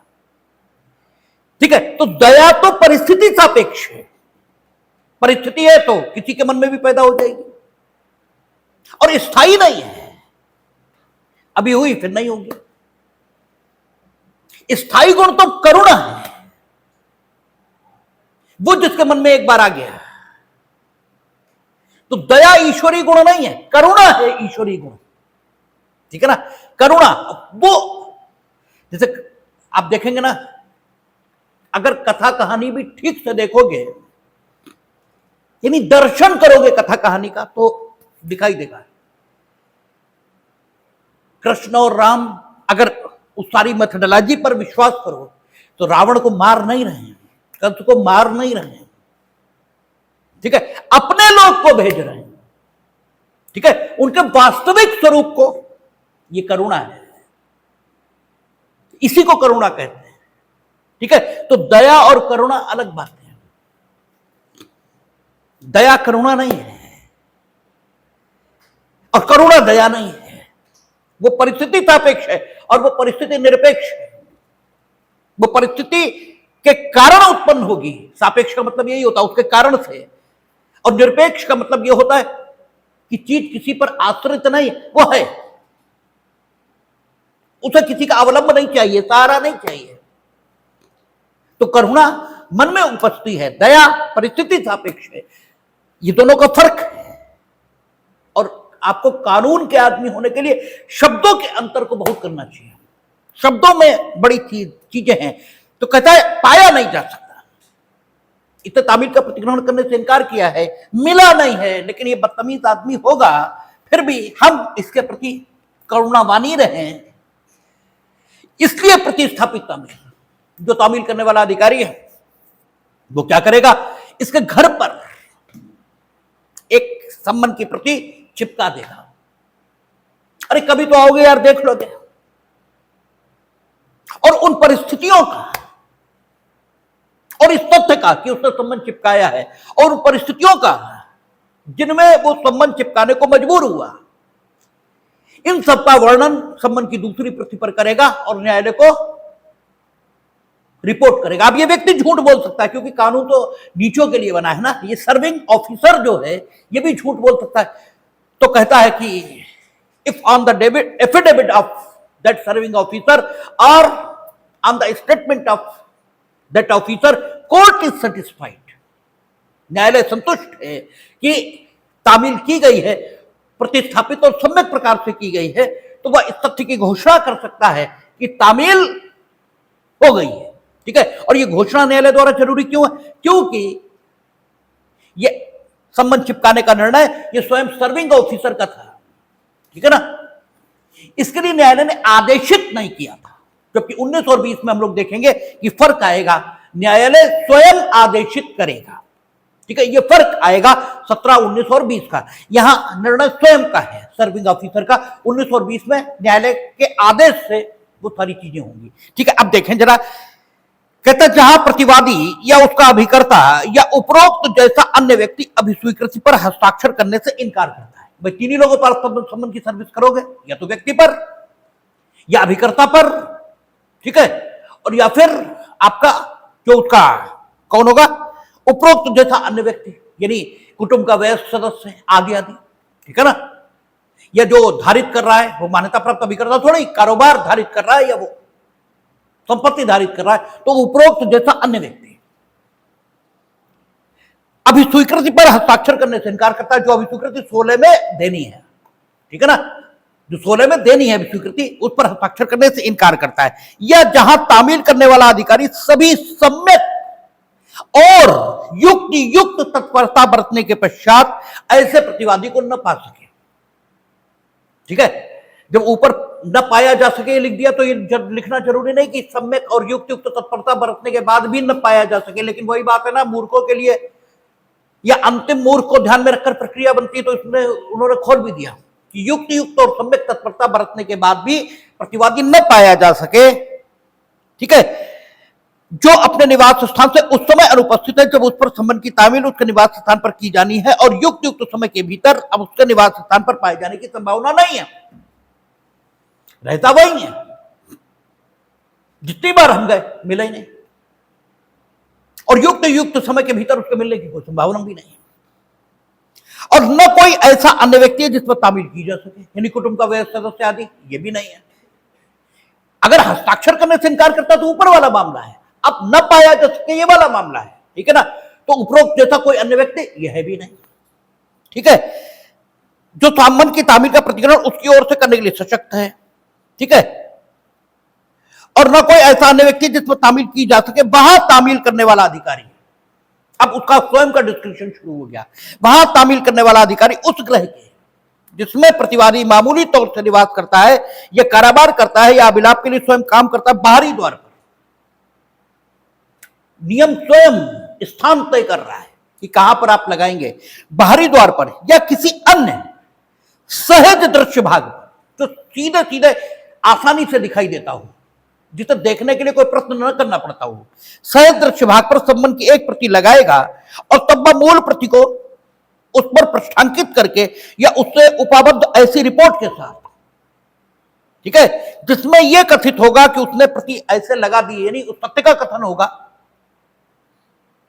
ठीक है। तो दया तो परिस्थिति सापेक्ष है, परिस्थिति है तो किसी के मन में भी पैदा हो जाएगी, और स्थायी नहीं है, अभी हुई फिर नहीं होगी। स्थायी गुण तो करुणा है, वो जिसके मन में एक बार आ गया। तो दया ईश्वरीय गुण नहीं है, करुणा है ईश्वरीय गुण, ठीक है ना। करुणा वो, जैसे आप देखेंगे ना, अगर कथा कहानी भी ठीक से देखोगे, यानी दर्शन करोगे कथा कहानी का, तो दिखाई देगा कृष्ण और राम, अगर उस सारी मेथोडोलॉजी पर विश्वास करो तो रावण को मार नहीं रहे हैं, कंस को मार नहीं रहे हैं, ठीक है, अपने लोग को भेज रहे हैं, ठीक है, उनके वास्तविक स्वरूप को। ये करुणा है, इसी को करुणा कहते हैं, ठीक है। तो दया और करुणा अलग बात है। दया करुणा नहीं है, और करुणा दया नहीं है। वो परिस्थिति सापेक्ष है और वो परिस्थिति निरपेक्ष है। वो परिस्थिति के कारण उत्पन्न होगी। सापेक्ष का मतलब यही होता है उसके कारण से, और निरपेक्ष का मतलब यह होता है कि चीज किसी पर आश्रित नहीं, वो है, उसे किसी का अवलंब नहीं चाहिए, सहारा नहीं चाहिए। तो करुणा मन में उपस्थिति है, दया परिस्थिति सापेक्ष है। ये दोनों का फर्क है, और आपको कानून के आदमी होने के लिए शब्दों के अंतर को बहुत करना चाहिए। शब्दों में बड़ी चीजें हैं, तो कहता है पाया नहीं जा सकता। इसने तामील का प्रतिग्रहण करने से इनकार किया है, मिला नहीं है, लेकिन ये बदतमीज आदमी होगा, फिर भी हम इसके प्रति करुणावानी रहे, इसलिए प्रतिस्थापित तामील। जो तामील करने वाला अधिकारी है वो क्या करेगा, इसके घर पर एक सम्मन की प्रति चिपका देगा। अरे कभी तो आओगे यार, देख लोगे। और उन परिस्थितियों का और इस तथ्य का कि उसने सम्मन चिपकाया है, और उन परिस्थितियों का जिनमें वो सम्मन चिपकाने को मजबूर हुआ, इन सब का वर्णन सम्मन की दूसरी प्रति पर करेगा और न्यायालय को रिपोर्ट करेगा। अब ये व्यक्ति झूठ बोल सकता है, क्योंकि कानून तो नीचों के लिए बना है ना। ये सर्विंग ऑफिसर जो है ये भी झूठ बोल सकता है। तो कहता है कि if on the affidavit of that serving officer और on the statement of that officer court is satisfied, न्यायालय संतुष्ट है कि तामील की गई है, प्रतिस्थापित और सम्यक प्रकार से की गई है, तो वह इस तथ्य की घोषणा कर सकता है कि तामील हो गई है। ठीक है, और यह घोषणा न्यायालय द्वारा जरूरी क्यों है, क्योंकि यह सम्मन चिपकाने का निर्णय यह स्वयं सर्विंग ऑफिसर का था। ठीक है ना, इसके लिए न्यायालय ने आदेशित नहीं किया था, जबकि 19 और 20 में हम लोग देखेंगे कि फर्क आएगा, न्यायालय स्वयं आदेशित करेगा। ठीक है, ये फर्क आएगा 17, 19 और 20 का। यहां निर्णय स्वयं का है सर्विंग ऑफिसर का, 19 और 20 में न्यायालय के आदेश से वो सारी चीजें होंगी। ठीक है, अब देखें जरा, कहता जहां प्रतिवादी या उसका अभिकर्ता या उपरोक्त जैसा अन्य व्यक्ति अभिस्वीकृति पर हस्ताक्षर करने से इनकार करता है। भाई तीन ही लोगों पर सम्मन की सर्विस करोगे, या तो व्यक्ति पर या अभिकर्ता पर, ठीक है, और या फिर आपका जो उसका कौन होगा, उपरोक्त जैसा अन्य व्यक्ति, यानी कुटुंब का वयस्क सदस्य आदि आदि। ठीक है ना, या जो धारित कर रहा है वो मान्यता प्राप्त अभिकर्ता थोड़ी, कारोबार धारित कर रहा है या वो संपत्ति धारित कर रहा है, तो उपरोक्त जैसा अन्य व्यक्ति अभिस्वीकृति पर हस्ताक्षर करने से इनकार करता है। जो अभिस्वीकृति 16 में देनी है, ठीक है ना, जो 16 में देनी है अभिस्वीकृति, उस पर हस्ताक्षर करने से इनकार करता है। या जहां तामील करने वाला अधिकारी सभी सम्यक और युक्त तत्परता बरतने के पश्चात ऐसे प्रतिवादी को न पा सके। ठीक है, जब ऊपर न पाया जा सके लिख दिया, तो ये लिखना जरूरी नहीं कि सम्यक और युक्त तत्परता बरतने के बाद भी न पाया जा सके, लेकिन वही बात है ना, मूर्खों के लिए या अंतिम मूर्ख को ध्यान में रखकर प्रक्रिया बनती है, तो इसमें उन्होंने खोल भी दिया कि युक्त और सम्यक तत्परता बरतने के बाद भी प्रतिवादी न पाया जा सके। ठीक है, जो अपने निवास स्थान से उस समय अनुपस्थित है जब उस पर सम्मन की तामील उसके निवास स्थान पर की जानी है, और युक्त समय के भीतर अब उसके निवास स्थान पर पाए जाने की संभावना नहीं है, रहता वही है, जितनी बार हम गए मिले ही नहीं, और युक्त समय के भीतर उसके मिलने की कोई संभावना भी नहीं है। और न कोई ऐसा अन्य व्यक्ति है जिस पर तामील की जा सके, यानी कुटुंब का वयस्क सदस्य आदि, ये भी नहीं है। अगर हस्ताक्षर करने से इनकार करता तो ऊपर वाला मामला है, अब न पाया जा सके ये वाला मामला है। ठीक है ना, तो उपरोक्त जैसा कोई अन्य व्यक्ति यह है भी नहीं। ठीक है, जो सम्मन की तामील का प्रतिग्रहण उसकी ओर से करने के लिए सशक्त है। ठीक है, और न कोई ऐसा अन्य व्यक्ति जिस पर तामील की जा सके, वहां तामील करने वाला अधिकारी, अब उसका स्वयं का डिस्क्रिप्शन शुरू हो गया, वहां तामील करने वाला अधिकारी उस ग्रह के जिसमें प्रतिवादी मामूली तौर से निवास करता है या कारोबार करता है या अभिलाप के लिए स्वयं काम करता है, बाहरी द्वार पर नियम स्वयं स्थान तय कर रहा है कि कहां पर आप लगाएंगे, बाहरी द्वार पर या किसी अन्य सहज दृश्य भाग पर, जो सीधे सीधे आसानी से दिखाई देता हो, जिसे देखने के लिए कोई प्रश्न न करना पड़ता हो, सहज दृश्य भाग पर सम्मन की एक प्रति लगाएगा और तब वह मूल प्रति को उस पर प्रष्ठांकित करके या उससे उपाबद्ध ऐसी रिपोर्ट के साथ, ठीक है, जिसमें यह कथित होगा कि उसने प्रति ऐसे लगा दी, यानी उस तथ्य का कथन होगा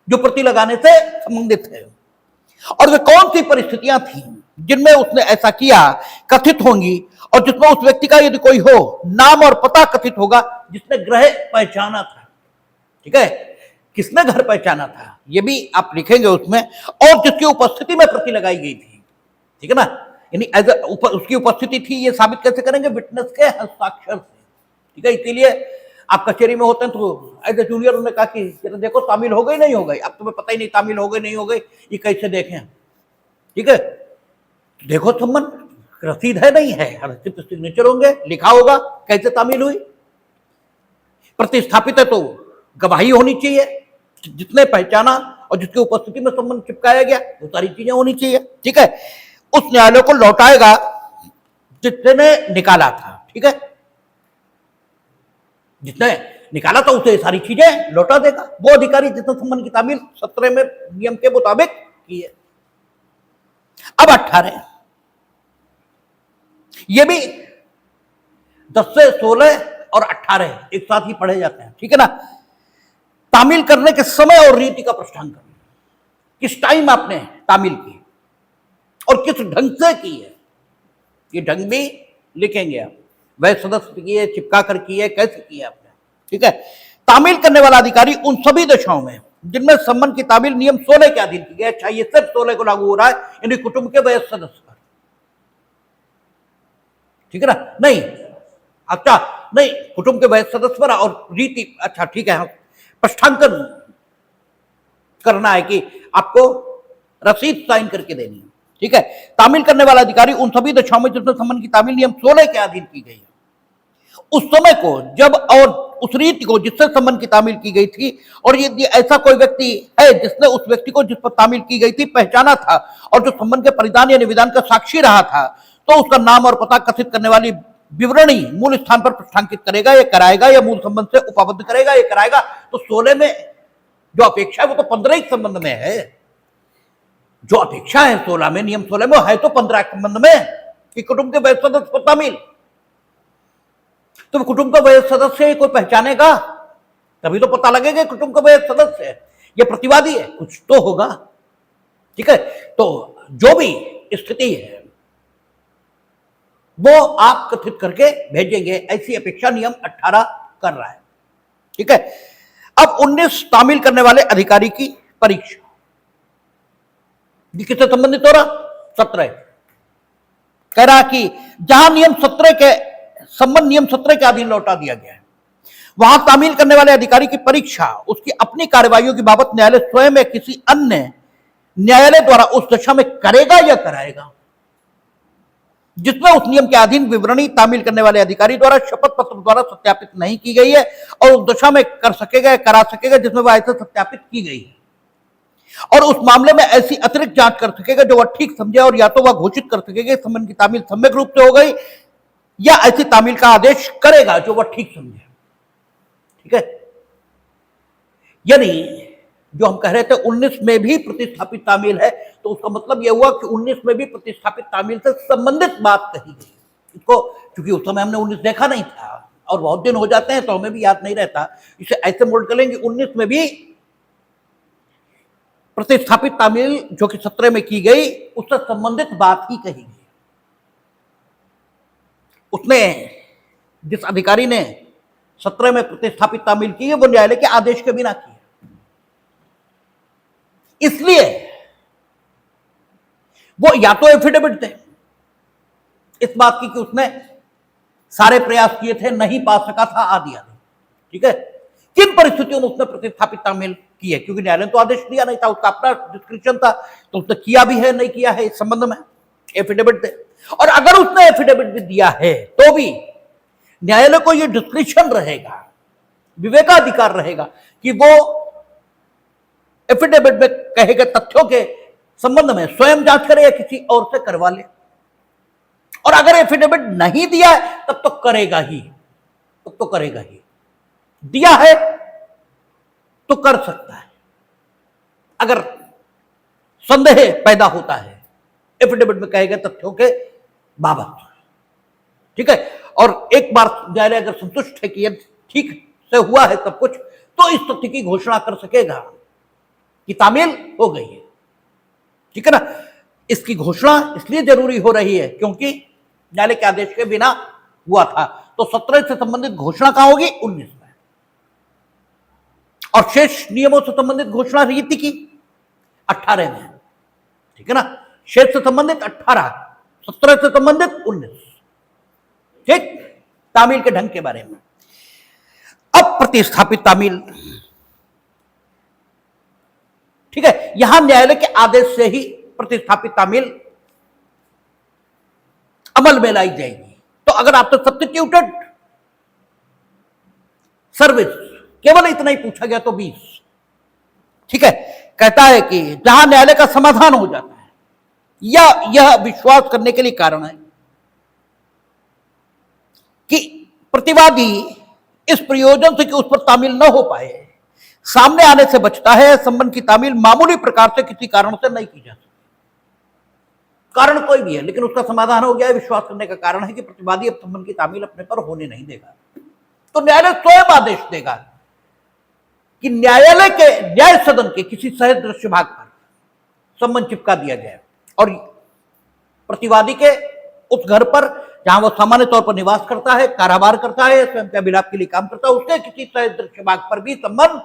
जो प्रति लगाने से संबंधित है, और वे कौन सी परिस्थितियां थी जिनमें उसने ऐसा किया कथित होंगी, और जिसमें उस व्यक्ति का यदि कोई हो नाम और पता कथित होगा जिसने ग्रह पहचाना था। ठीक है, किसने घर पहचाना था ये भी आप लिखेंगे उसमें, और जिसकी उपस्थिति में प्रति लगाई गई थी। ठीक है ना, यानी उसकी उपस्थिति थी, ये साबित कैसे करेंगे, विटनेस के हस्ताक्षर से। ठीक है, इसीलिए आप कचहरी में होते हैं तो एज ए जूनियर उन्होंने कहा कि देखो तामील हो गई नहीं हो गई, अब तुम्हें पता ही नहीं तामील हो गई नहीं हो गई, ये कैसे देखें, ठीक है, देखो सम्मन रसीद है नहीं है, रसीद सिग्नेचर होंगे, लिखा होगा, कैसे तामील हुई, प्रतिस्थापित है तो गवाही होनी चाहिए, जितने पहचाना और जिसकी उपस्थिति में सम्मन चिपकाया गया वो सारी चीजें होनी चाहिए, ठीक है। उस न्यायालय को लौटाएगा जिसने निकाला था, ठीक है, जिसने निकाला था उसे सारी चीजें लौटा देगा वो अधिकारी जिसने सम्मन की तामील 17 में नियम के मुताबिक की है। अब 18 ये भी 10 से 16 और 18 एक साथ ही पढ़े जाते हैं, ठीक है ना। तामील करने के समय और रीति का प्रश्न करना, किस टाइम आपने तामील की और किस ढंग से की है, ये ढंग भी लिखेंगे आप, वह सदस्य की है, चिपका कर की है, कैसे की है आपने, ठीक है। तामील करने वाला अधिकारी उन सभी दशाओं में जिनमें सम्मन की तामील नियम 16 के अधीन की गई, अच्छा ये सिर्फ 16 को लागू हो रहा है यानी कुटुंब के वयस्क सदस्य पर, ठीक है ना, नहीं अच्छा नहीं कुटुंब के वयस्क सदस्य पर और रीति, अच्छा ठीक है, स्पष्टांकन करना है कि आपको रसीद साइन करके देनी है, ठीक है। तामील करने वाला अधिकारी उन सभी दशाओं में जिसमें सम्मन की तामील नियम 16 के अधीन की गई है, उस समय को जब और उस रीति को जिससे सम्मन की तामील की गई थी, और यदि ऐसा कोई व्यक्ति है जिसने उस व्यक्ति को जिस पर तामील की गई थी पहचाना था और जो सम्मन के परिधान या निविधान का साक्षी रहा था, तो उसका नाम और पता कथित करने वाली विवरणी मूल स्थान पर प्रस्थापित करेगा या कराएगा या मूल संबंध से उपाबद्ध करेगा या कराएगा। तो 16 में जो अपेक्षा है वो तो 15 के संबंध में है, जो अपेक्षा है 16 में, नियम 16 में है तो 15 के संबंध में कि कुटुंब के वयस्क सदस्य को तामील, तो कुटुंब का वयस्क सदस्य कोई पहचानेगा तभी तो पता लगेगा कुटुंब का वयस्क सदस्य है, ये प्रतिवादी है, कुछ तो होगा, ठीक है। तो जो भी स्थिति है वो आप कथित करके भेजेंगे, ऐसी अपेक्षा नियम 18 कर रहा है, ठीक है। अब 19 तामील करने वाले अधिकारी की परीक्षा, ये किससे संबंधित हो रहा, 17 कह रहा कि जहां नियम 17 के संबंध नियम 17 के अधीन लौटा दिया गया है, वहां तामील करने वाले अधिकारी की परीक्षा उसकी अपनी कार्यवाहियों की बाबत न्यायालय स्वयं या किसी अन्य न्यायालय द्वारा उस दशा में करेगा या कराएगा जिसमें उस नियम के अधीन विवरणी तामील करने वाले अधिकारी द्वारा शपथ पत्र द्वारा सत्यापित नहीं की गई है, और उस दशा में कर सकेगा, करा सकेगा जिसमें वह ऐसे सत्यापित की गई है, और उस मामले में ऐसी अतिरिक्त जांच कर सकेगा जो वह ठीक समझे, और या तो वह घोषित कर सकेगा सम्मन की तामील सम्यक रूप से हो गई, या ऐसी तामील का आदेश करेगा जो वह ठीक समझे, ठीक है। यानी जो हम कह रहे थे 19 में भी प्रतिस्थापित तामील है, तो उसका मतलब यह हुआ कि 19 में भी प्रतिस्थापित तामील से संबंधित बात कही गई। इसको क्योंकि उस समय हमने 19 देखा नहीं था और बहुत दिन हो जाते हैं तो हमें भी याद नहीं रहता, इसे ऐसे मोल्ड कर लेंगे 19 में भी प्रतिस्थापित तामील जो कि 17 में की गई उससे संबंधित बात ही कही गई। उसने जिस अधिकारी ने 17 में प्रतिस्थापित तामील की है वो न्यायालय के आदेश के बिना की है, इसलिए वो या तो एफिडेविट थे इस बात की कि उसने सारे प्रयास किए थे, नहीं पा सका था, आदि आदि, ठीक है। किन परिस्थितियों में उसने प्रतिस्थापित तामील की है, क्योंकि न्यायालय ने तो आदेश दिया नहीं था, उसका अपना डिस्क्रिप्शन था, तो उसने किया भी है नहीं किया है इस संबंध में एफिडेविट थे। और अगर उसने एफिडेविट भी दिया है तो भी न्यायालय को यह डिस्क्रिप्शन रहेगा, विवेकाधिकार रहेगा कि वो एफिडेविट में कहे गए तथ्यों के संबंध में स्वयं जांच करे या किसी और से करवा ले। और अगर एफिडेविट नहीं दिया है तब तो करेगा ही, तब तो करेगा ही, दिया है तो कर सकता है अगर संदेह पैदा होता है एफिडेविट में कहे गए तथ्यों के बाबत, ठीक है। और एक बार न्यायालय अगर संतुष्ट है कि यह ठीक से हुआ है सब कुछ, तो इस तथ्य की घोषणा कर सकेगा कि तामील हो गई है, ठीक है ना। इसकी घोषणा इसलिए जरूरी हो रही है क्योंकि न्यायालय के आदेश के बिना हुआ था, तो 17 से संबंधित घोषणा कहां होगी, 19 में, और शेष नियमों से संबंधित घोषणा रीति की 18 में, ठीक है ना। शेष से संबंधित 18, 17 से संबंधित 19, ठीक, तामील के ढंग के बारे में। अब प्रतिस्थापित तामील। ठीक है, यहां न्यायालय के आदेश से ही प्रतिस्थापित तामील अमल में लाई जाएगी। तो अगर आपसे सब्स्टिट्यूटेड सर्विस केवल इतना ही पूछा गया तो 20। ठीक है, कहता है कि जहां न्यायालय का समाधान हो जाता है या यह विश्वास करने के लिए कारण है कि प्रतिवादी इस प्रयोजन से कि उस पर तामील न हो पाए सामने आने से बचता है, संबंध की तामील मामूली प्रकार से किसी कारण से नहीं की जा सकती। कारण कोई भी है लेकिन उसका समाधान हो गया है, विश्वास करने का कारण है कि प्रतिवादी अब संबंध की तामील अपने पर होने नहीं देगा। तो न्यायालय स्वयं आदेश देगा कि न्यायालय के न्याय सदन के किसी सहज दृश्य भाग पर संबंध चिपका दिया जाए और प्रतिवादी के उस घर पर जहां वो सामान्य तौर पर निवास करता है, कारोबार करता है, स्वयं के अभिलाप के लिए काम करता है, उसके किसी सहज दृश्य भाग पर भी संबंध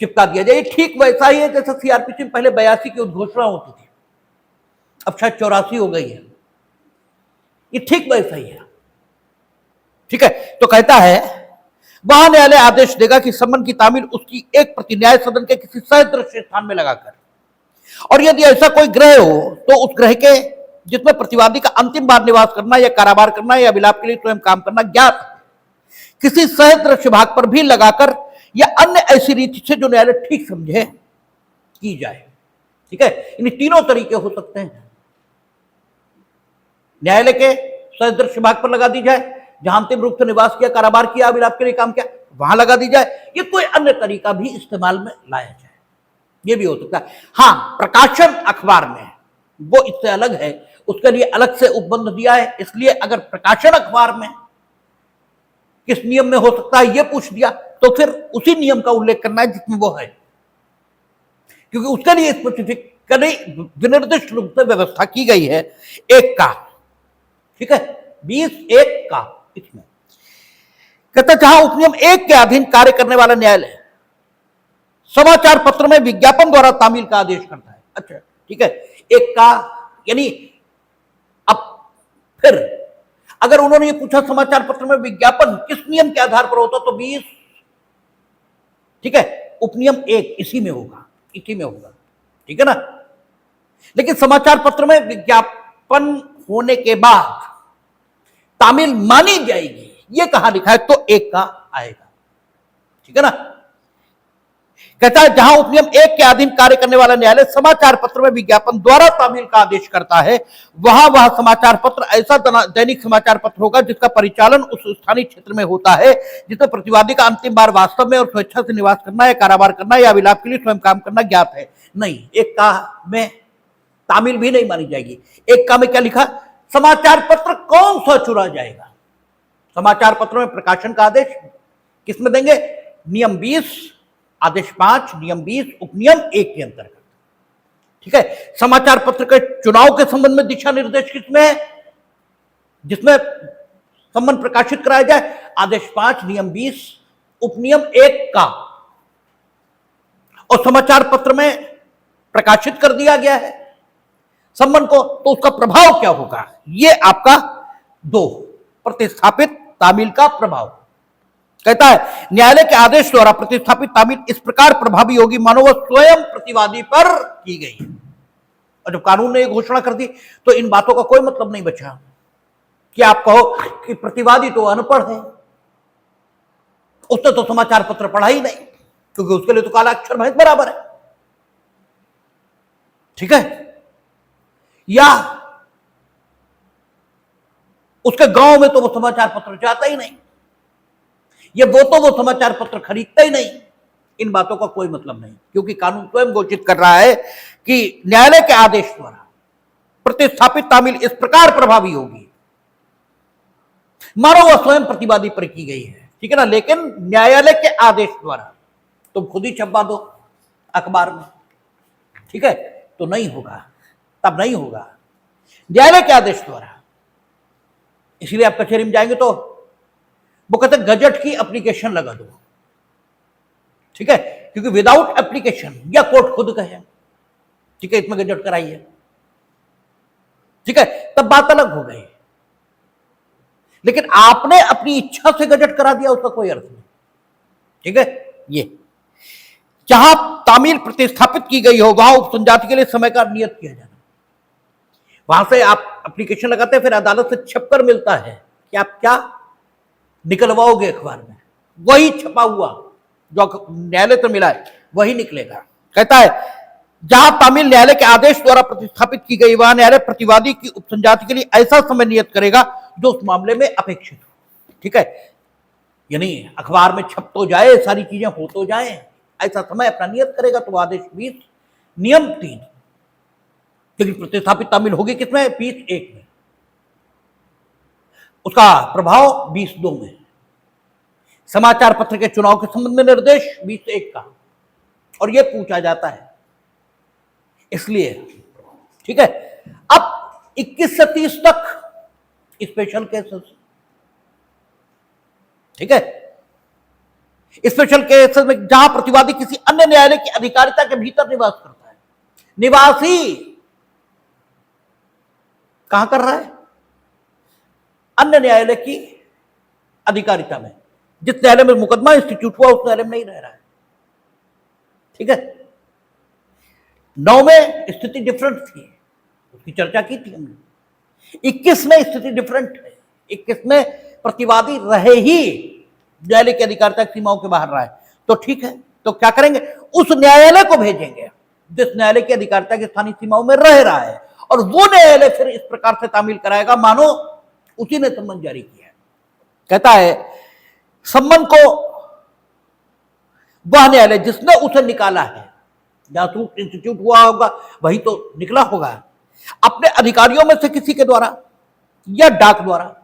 चिपका दिया जाए। ठीक वैसा ही है जैसे सीआरपीसी में पहले 82 की उद्घोषणा होती थी, अब शायद 84 हो गई है। ये ठीक वैसा ही है। ठीक है, तो कहता है वहां न्यायालय आदेश देगा कि संबंध की तामील उसकी एक प्रति न्याय सदन के किसी सहज दृश्य स्थान में लगाकर, और यदि ऐसा कोई ग्रह हो तो उस ग्रह के जिसमें प्रतिवादी का अंतिम बार निवास करना या कारोबार करना या अभिलाप के लिए स्वयं काम करना ज्ञात किसी सहज दृश्य भाग पर भी लगाकर या अन्य ऐसी रीति से जो न्यायालय ठीक समझे की जाए। ठीक है, इन तीनों तरीके हो सकते हैं। न्यायालय के सहज दृश्य भाग पर लगा दी जाए, जहां अंतिम रूप से निवास किया, कारोबार किया, अभिलाप के लिए काम किया, वहां लगा दी जाए। ये कोई अन्य तरीका भी इस्तेमाल में लाया जाए, ये भी हो सकता है। हां, प्रकाशन अखबार में वो इससे अलग है, उसके लिए अलग से उपबंध दिया है। इसलिए अगर प्रकाशन अखबार में किस नियम में हो सकता है ये पूछ दिया तो फिर उसी नियम का उल्लेख करना है जिसमें वो है, क्योंकि उसके लिए स्पेसिफिकली विनिर्दिष्ट रूप से व्यवस्था की गई है एक का। ठीक है, 20(1) का इसमें कहता जहां उपनियम 1 के अधीन कार्य करने वाला न्यायालय समाचार पत्र में विज्ञापन द्वारा तामील का आदेश करता है। अच्छा, ठीक है, 1 का यानी अब फिर अगर उन्होंने ये पूछा समाचार पत्र में विज्ञापन किस नियम के आधार पर होता तो 20। ठीक है, उपनियम 1 इसी में होगा, इसी में होगा। ठीक है ना, लेकिन समाचार पत्र में विज्ञापन होने के बाद तामील मानी जाएगी ये कहां लिखा है तो 1 का आएगा। ठीक है ना, कहता है जहां उपनियम 1 के अधीन कार्य करने वाला न्यायालय समाचार पत्र में विज्ञापन द्वारा तामील का आदेश करता है, वह समाचार पत्र ऐसा दैनिक समाचार पत्र होगा जिसका परिचालन उस स्थानीय क्षेत्र में होता है जिसमें प्रतिवादी का अंतिम बार वास्तव में और स्वेच्छा से निवास करना या कारोबार करना या अभिलाप के लिए स्वयं काम करना ज्ञात है। नहीं, 1 का में तामील भी नहीं मानी जाएगी। 1 का में क्या लिखा, समाचार पत्र कौन सा चुरा जाएगा। समाचार पत्र में प्रकाशन का आदेश किसमें देंगे, नियम 20 आदेश 5 नियम 20 उपनियम 1 के अंतर्गत। ठीक है, समाचार पत्र के चुनाव के संबंध में दिशा निर्देश किसमें है, जिसमें संबंध प्रकाशित कराया जाए, आदेश 5 नियम 20 उपनियम 1 का। और समाचार पत्र में प्रकाशित कर दिया गया है संबंध को, तो उसका प्रभाव क्या होगा, ये आपका 2 प्रतिस्थापित तामील का प्रभाव। कहता है न्यायालय के आदेश द्वारा प्रतिस्थापित तामील इस प्रकार प्रभावी होगी मानो वह स्वयं प्रतिवादी पर की गई है। और जब कानून ने यह घोषणा कर दी तो इन बातों का कोई मतलब नहीं बचा कि आप कहो कि प्रतिवादी तो अनपढ़ है, उसने तो समाचार पत्र पढ़ा ही नहीं, क्योंकि उसके लिए तो काला अक्षर भैंस बराबर है। ठीक है, या उसके गांव में तो वो समाचार पत्र जाता ही नहीं, ये वो समाचार पत्र खरीदता ही नहीं। इन बातों का कोई मतलब नहीं, क्योंकि कानून स्वयं घोषित कर रहा है कि न्यायालय के आदेश द्वारा प्रतिस्थापित तामील इस प्रकार प्रभावी होगी मानो वह स्वयं प्रतिवादी पर की गई है। ठीक है ना, लेकिन न्यायालय के आदेश द्वारा तुम खुद ही छपवा दो अखबार में, ठीक है, तो नहीं होगा, तब नहीं होगा। न्यायालय के आदेश द्वारा, इसलिए आप कचहरी में जाएंगे तो वो कहते हैं गजट की एप्लीकेशन लगा दो। ठीक है, क्योंकि विदाउट एप्लीकेशन या कोर्ट खुद कहे ठीक है इसमें गजट कराइए, ठीक है, तब बात अलग हो गई। लेकिन आपने अपनी इच्छा से गजट करा दिया, उसका कोई अर्थ नहीं। ठीक है, ये जहां तामील प्रतिस्थापित की गई हो वहां उपसंजाति के लिए समय का नियत किया जाना। वहां से आप एप्लीकेशन लगाते हैं, फिर अदालत से छपकर मिलता है कि आप क्या निकलवाओगे अखबार में, वही छपा हुआ जो न्यायालय से मिला है वही निकलेगा। कहता है जहां तामील न्यायालय के आदेश द्वारा प्रतिस्थापित की गई वहां न्यायालय प्रतिवादी की उपसंजाति के लिए ऐसा समय नियत करेगा जो उस मामले में अपेक्षित हो। ठीक है, यानी अखबार में छप तो जाए, सारी चीजें हो तो जाए, ऐसा समय अपना नियत करेगा। तो आदेश 20 नियम 3, क्योंकि प्रतिस्थापित तामील होगी किसमें, 20(1) में, उसका प्रभाव 20(2) में। समाचार पत्र के चुनाव के संबंध में निर्देश 20(1) का, और यह पूछा जाता है इसलिए। ठीक है, अब 21 से 30 तक स्पेशल केसेस। ठीक है, स्पेशल केसेस में जहां प्रतिवादी किसी अन्य न्यायालय की अधिकारिता के भीतर निवास करता है। निवासी कहां कर रहा है, अन्य न्यायालय की अधिकारिता में। जिस न्यायालय में मुकदमा इंस्टीट्यूट हुआ उस न्यायालय में नहीं रह रहा है। ठीक है, 9 में स्थिति डिफरेंट थी, उसकी चर्चा की थी हमने। 21 में स्थिति डिफरेंट है। 21 में प्रतिवादी रहे ही न्यायालय की अधिकारिता की सीमाओं के बाहर रहा है। तो ठीक है, तो क्या करेंगे, उस न्यायालय को भेजेंगे जिस न्यायालय की अधिकारिता की स्थानीय सीमाओं में रह रहा है, और वो न्यायालय फिर इस प्रकार से तामील कराएगा मानो उसी ने सम्मन जारी किया है। कहता है सम्मन को वह न्यायालय जिसने उसे निकाला है, जहां सूट इंस्टीट्यूट हुआ होगा वही तो निकला होगा, अपने अधिकारियों में से किसी के द्वारा या डाक द्वारा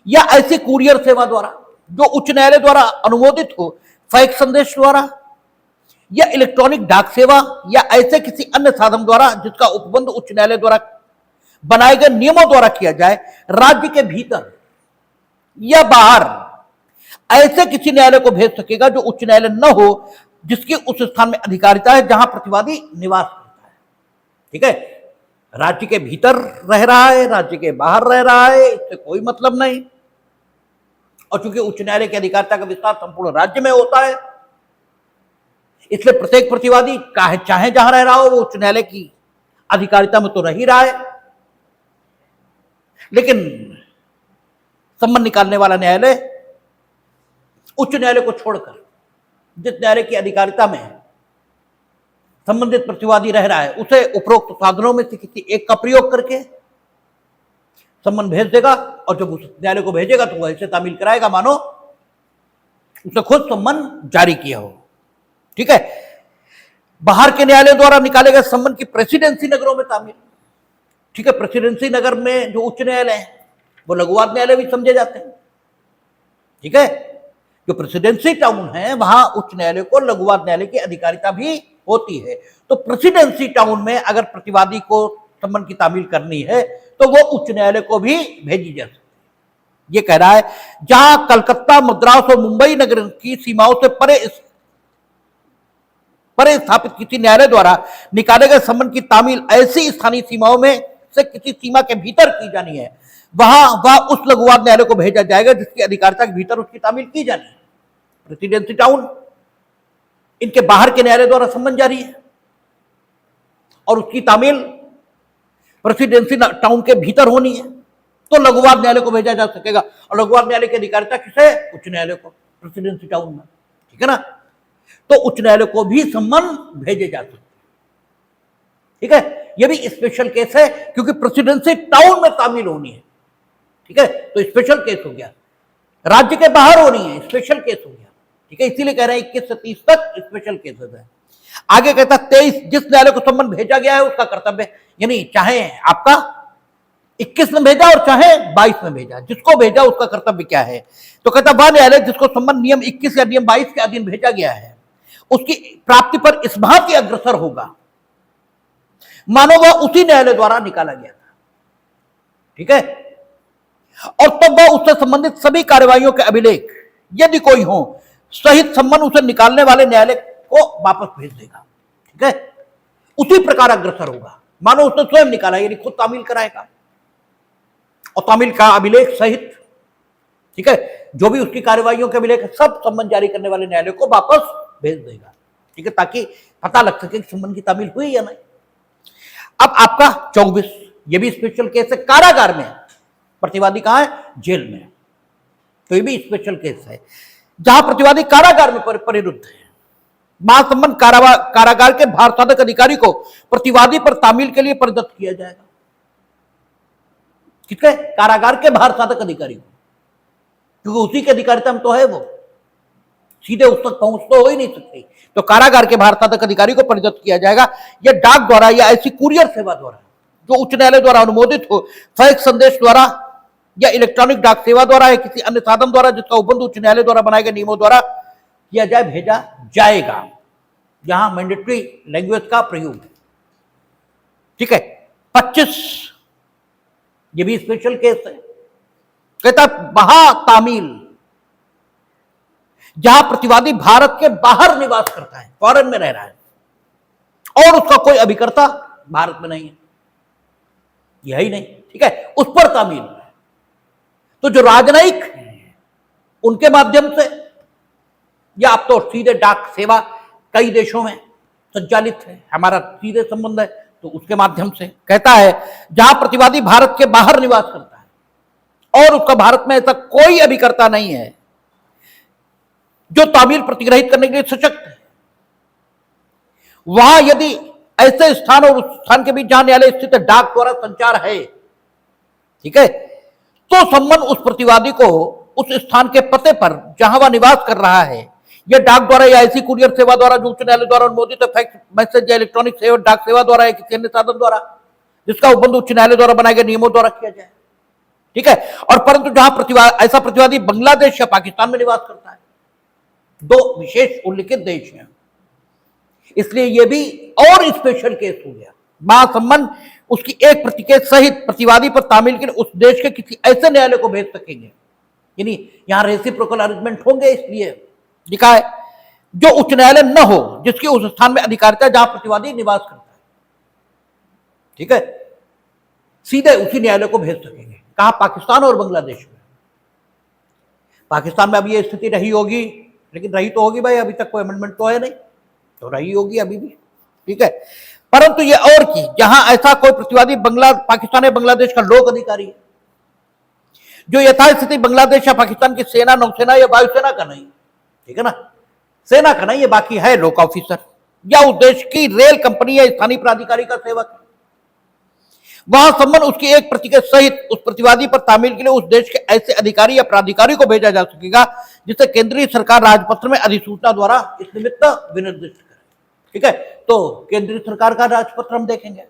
या ऐसी कुरियर सेवा द्वारा जो उच्च न्यायालय द्वारा अनुमोदित हो, फैक्स संदेश द्वारा या इलेक्ट्रॉनिक डाक सेवा या ऐसे किसी अन्य साधन द्वारा जिसका उपबंध उच्च न्यायालय द्वारा बनाए गए नियमों द्वारा किया जाए, राज्य के भीतर या बाहर ऐसे किसी न्यायालय को भेज सकेगा जो उच्च न्यायालय न हो जिसकी उस स्थान में अधिकारिता है जहां प्रतिवादी निवास करता है। ठीक है, राज्य के भीतर रह रहा है, राज्य के बाहर रह रहा है, इससे कोई मतलब नहीं। और चूंकि उच्च न्यायालय की अधिकारिता का विस्तार संपूर्ण राज्य में होता है, इसलिए प्रत्येक प्रतिवादी चाहे जहां रह रहा हो वो उच्च न्यायालय की अधिकारिता में तो रह ही रहा है। लेकिन सम्मन निकालने वाला न्यायालय उच्च न्यायालय को छोड़कर जिस न्यायालय की अधिकारिता में संबंधित प्रतिवादी रह रहा है उसे उपरोक्त साधनों में से किसी एक का प्रयोग करके सम्मन भेज देगा, और जब उस न्यायालय को भेजेगा तो वह ऐसे तामील कराएगा मानो उसे खुद सम्मन जारी किया हो। ठीक है, बाहर के न्यायालय द्वारा निकाले गए सम्मन की प्रेसिडेंसी नगरों में तामील। ठीक है, प्रेसिडेंसी नगर में जो उच्च न्यायालय है वो लघुवाद न्यायालय भी समझे जाते हैं। ठीक है, जो प्रेसिडेंसी टाउन है वहां उच्च न्यायालय को लघुवाद न्यायालय की अधिकारिता भी होती है। तो प्रेसिडेंसी टाउन में अगर प्रतिवादी को सम्मन की तामील करनी है तो वो उच्च न्यायालय को भी भेजी जा सकती है। ये कह रहा है जहां कलकत्ता, मद्रास और मुंबई नगर की सीमाओं से परे स्थापित किसी न्यायालय द्वारा निकाले गए सम्मन की तामील ऐसी स्थानीय सीमाओं में से किसी सीमा के भीतर की जानी है, वह उस लघुवाद न्यायालय को भेजा जाएगा जिसकी अधिकारिता के भीतर उसकी तामील की जानी है। प्रेसिडेंसी टाउन, इनके बाहर के न्यायालय द्वारा सम्मन जारी है और उसकी तामील प्रेसिडेंसी टाउन के भीतर होनी है, तो लघुवाद न्यायालय को भेजा जा सकेगा। और लघुवाद न्यायालय की अधिकारिता किसे, उच्च न्यायालय को, प्रेसिडेंसी टाउन में। ठीक है ना, तो उच्च न्यायालय को भी सम्मन भेजे जा सकते। ठीक है, यह भी स्पेशल केस है क्योंकि प्रेसिडेंसी टाउन में तामील होनी है। ठीक है, तो स्पेशल केस हो गया, राज्य के बाहर होनी है, स्पेशल केस हो गया। ठीक है, इसीलिए कह रहे हैं 21 से 30 तक स्पेशल केसेस है। आगे कहता 23 जिस न्यायालय को सम्मन भेजा गया है उसका कर्तव्य, यानी चाहे आपका 21 में भेजा और चाहे 22 में भेजा, जिसको भेजा उसका कर्तव्य क्या है। तो कहता वह न्यायालय जिसको सम्मन नियम 21 या नियम 22 के अधीन भेजा गया है उसकी प्राप्ति पर इस भांति अग्रसर होगा मानो वह उसी न्यायालय द्वारा निकाला गया था। ठीक है, और तब वह उससे संबंधित सभी कार्यवाहियों के अभिलेख यदि कोई हो सहित सम्मन उसे निकालने वाले न्यायालय को वापस भेज देगा। ठीक है, उसी प्रकार अग्रसर होगा मानो उसने स्वयं निकाला, यानी खुद तामील कराएगा और तामील का अभिलेख सहित। ठीक है, जो भी उसकी कार्यवाहियों के मिलेगा सब सम्मन जारी करने वाले न्यायालय को वापस भेज देगा, ठीक है, ताकि पता लग सके कि सम्मन की तामील हुई या नहीं। अब आपका 24, ये भी स्पेशल केस है, कारागार में, प्रतिवादी कहां है? जेल में, तो ये भी स्पेशल केस है जहां प्रतिवादी कारागार में परिरुद्ध है। महासम्मन कारागार के भारसाधक अधिकारी को प्रतिवादी पर तामील के लिए परिदत्त किया जाएगा। किसके? कारागार के भारसाधक अधिकारी को, क्योंकि उसी के अधिकारिता में तो है, वो सीधे उस तक पहुंच तो हो ही नहीं सकती, तो कारागार के भारसाधक अधिकारी को परिदत्त किया जाएगा। यह डाक द्वारा या ऐसी कुरियर सेवा द्वारा जो उच्च न्यायालय द्वारा अनुमोदित हो, फैक्स संदेश द्वारा या इलेक्ट्रॉनिक डाक सेवा द्वारा या किसी अन्य साधन द्वारा जिसका उपबंध उच्च न्यायालय द्वारा बनाए गए नियमों द्वारा किया जाए, भेजा जाएगा। यहां मैंडेटरी लैंग्वेज का प्रयोग है, ठीक है। 25, ये भी स्पेशल केस है, कहता महातामील, जहां प्रतिवादी भारत के बाहर निवास करता है, फॉरेन में रह रहा है, और उसका कोई अभिकर्ता भारत में नहीं है, यही नहीं, ठीक है, उस पर तामील है। तो जो राजनयिक हैं उनके माध्यम से, या अब तो सीधे डाक सेवा कई देशों में संचालित है, हमारा सीधे संबंध है, तो उसके माध्यम से कहता है जहां प्रतिवादी भारत के बाहर निवास करता है और उसका भारत में ऐसा कोई अभिकर्ता नहीं है जो तामील प्रतिग्रहित करने के लिए सशक्त है, वहां यदि ऐसे स्थान और उस स्थान के बीच जहां न्यायालय स्थित है डाक द्वारा संचार है, ठीक है, तो सम्मन उस प्रतिवादी को उस स्थान के पते पर जहां वह निवास कर रहा है, यह डाक द्वारा या ऐसी कुरियर सेवा द्वारा जो उच्च न्यायालय द्वारा अनुमोदित है, फैक्स मैसेज या इलेक्ट्रॉनिक सेवा डाक सेवा द्वारा या किसी अन्य साधन द्वारा जिसका उपबंध उच्च न्यायालय द्वारा बनाए गए नियमों द्वारा किया जाए, ठीक है। और परंतु जहां ऐसा प्रतिवादी बांग्लादेश या पाकिस्तान में निवास करता है, दो विशेष उल्लिखित देश हैं, इसलिए यह भी और स्पेशल केस हो गया। महासम्मन उसकी एक प्रति के सहित प्रतिवादी पर तामील के लिए उस देश के किसी ऐसे न्यायालय को भेज सकेंगे, यानी यहां रेसिप्रोकल अरेंजमेंट होंगे, इसलिए लिखा है जो उच्च न्यायालय न हो जिसकी उस स्थान में अधिकारिता जहां प्रतिवादी निवास करता है, ठीक है, सीधे उसी न्यायालय को भेज सकेंगे। कहां? पाकिस्तान और बांग्लादेश में। पाकिस्तान में अभी ये स्थिति रही होगी, लेकिन रही तो होगी भाई, अभी तक कोई अमेंडमेंट तो है नहीं, तो रही होगी अभी भी, ठीक है। परंतु ये और की जहां ऐसा कोई प्रतिवादी पाकिस्तान या बांग्लादेश का लोक अधिकारी है जो यथास्थिति बांग्लादेश या पाकिस्तान की सेना, नौसेना या वायुसेना का नहीं, ठीक है ना, सेना का नहीं है, बाकी है लोक ऑफिसर या उस देश की रेल कंपनी या स्थानीय प्राधिकारी का सेवक, वहां सम्मन उसकी एक प्रति के सहित उस प्रतिवादी पर तामील के लिए उस देश के ऐसे अधिकारी या प्राधिकारी को भेजा जा सकेगा जिसे केंद्रीय सरकार राजपत्र में अधिसूचना द्वारा इस निमित्त विनिर्दिष्ट करे, ठीक है। तो केंद्रीय सरकार का राजपत्र हम देखेंगे,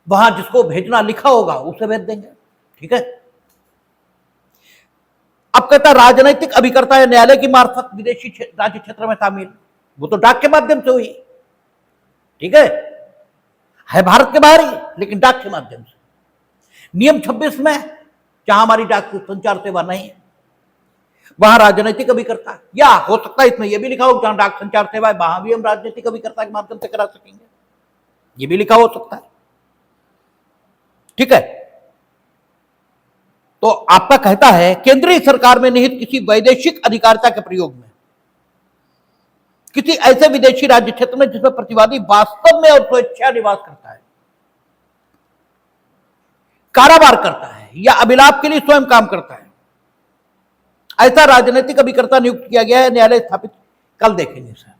वहां जिसको भेजना लिखा होगा उसे भेज देंगे, ठीक है। अब कहता राजनीतिक अभिकर्ता या न्यायालय की मार्फत विदेशी राज्य क्षेत्र में तामील, वो तो डाक के माध्यम से हुई, ठीक है भारत के बाहर ही, लेकिन डाक के माध्यम से। नियम 26 में जहां हमारी डाक संचार सेवा नहीं है वहां राजनीतिक अभिकर्ता, या हो सकता है इसमें यह भी लिखा हो जहां डाक संचार सेवा है वहां भी हम राजनीतिक अभिकर्ता के माध्यम से करा सकेंगे, यह भी लिखा हो सकता है, ठीक है। तो आपका कहता है केंद्रीय सरकार में निहित किसी वैदेशिक अधिकारिता के प्रयोग में किसी ऐसे विदेशी राज्य क्षेत्र में जिसमें प्रतिवादी वास्तव में और स्वेच्छा निवास करता है, कारोबार करता है या अभिलाप के लिए स्वयं काम करता है, ऐसा राजनीतिक अभिकर्ता नियुक्त किया गया है, न्यायालय स्थापित, कल देखेंगे सर।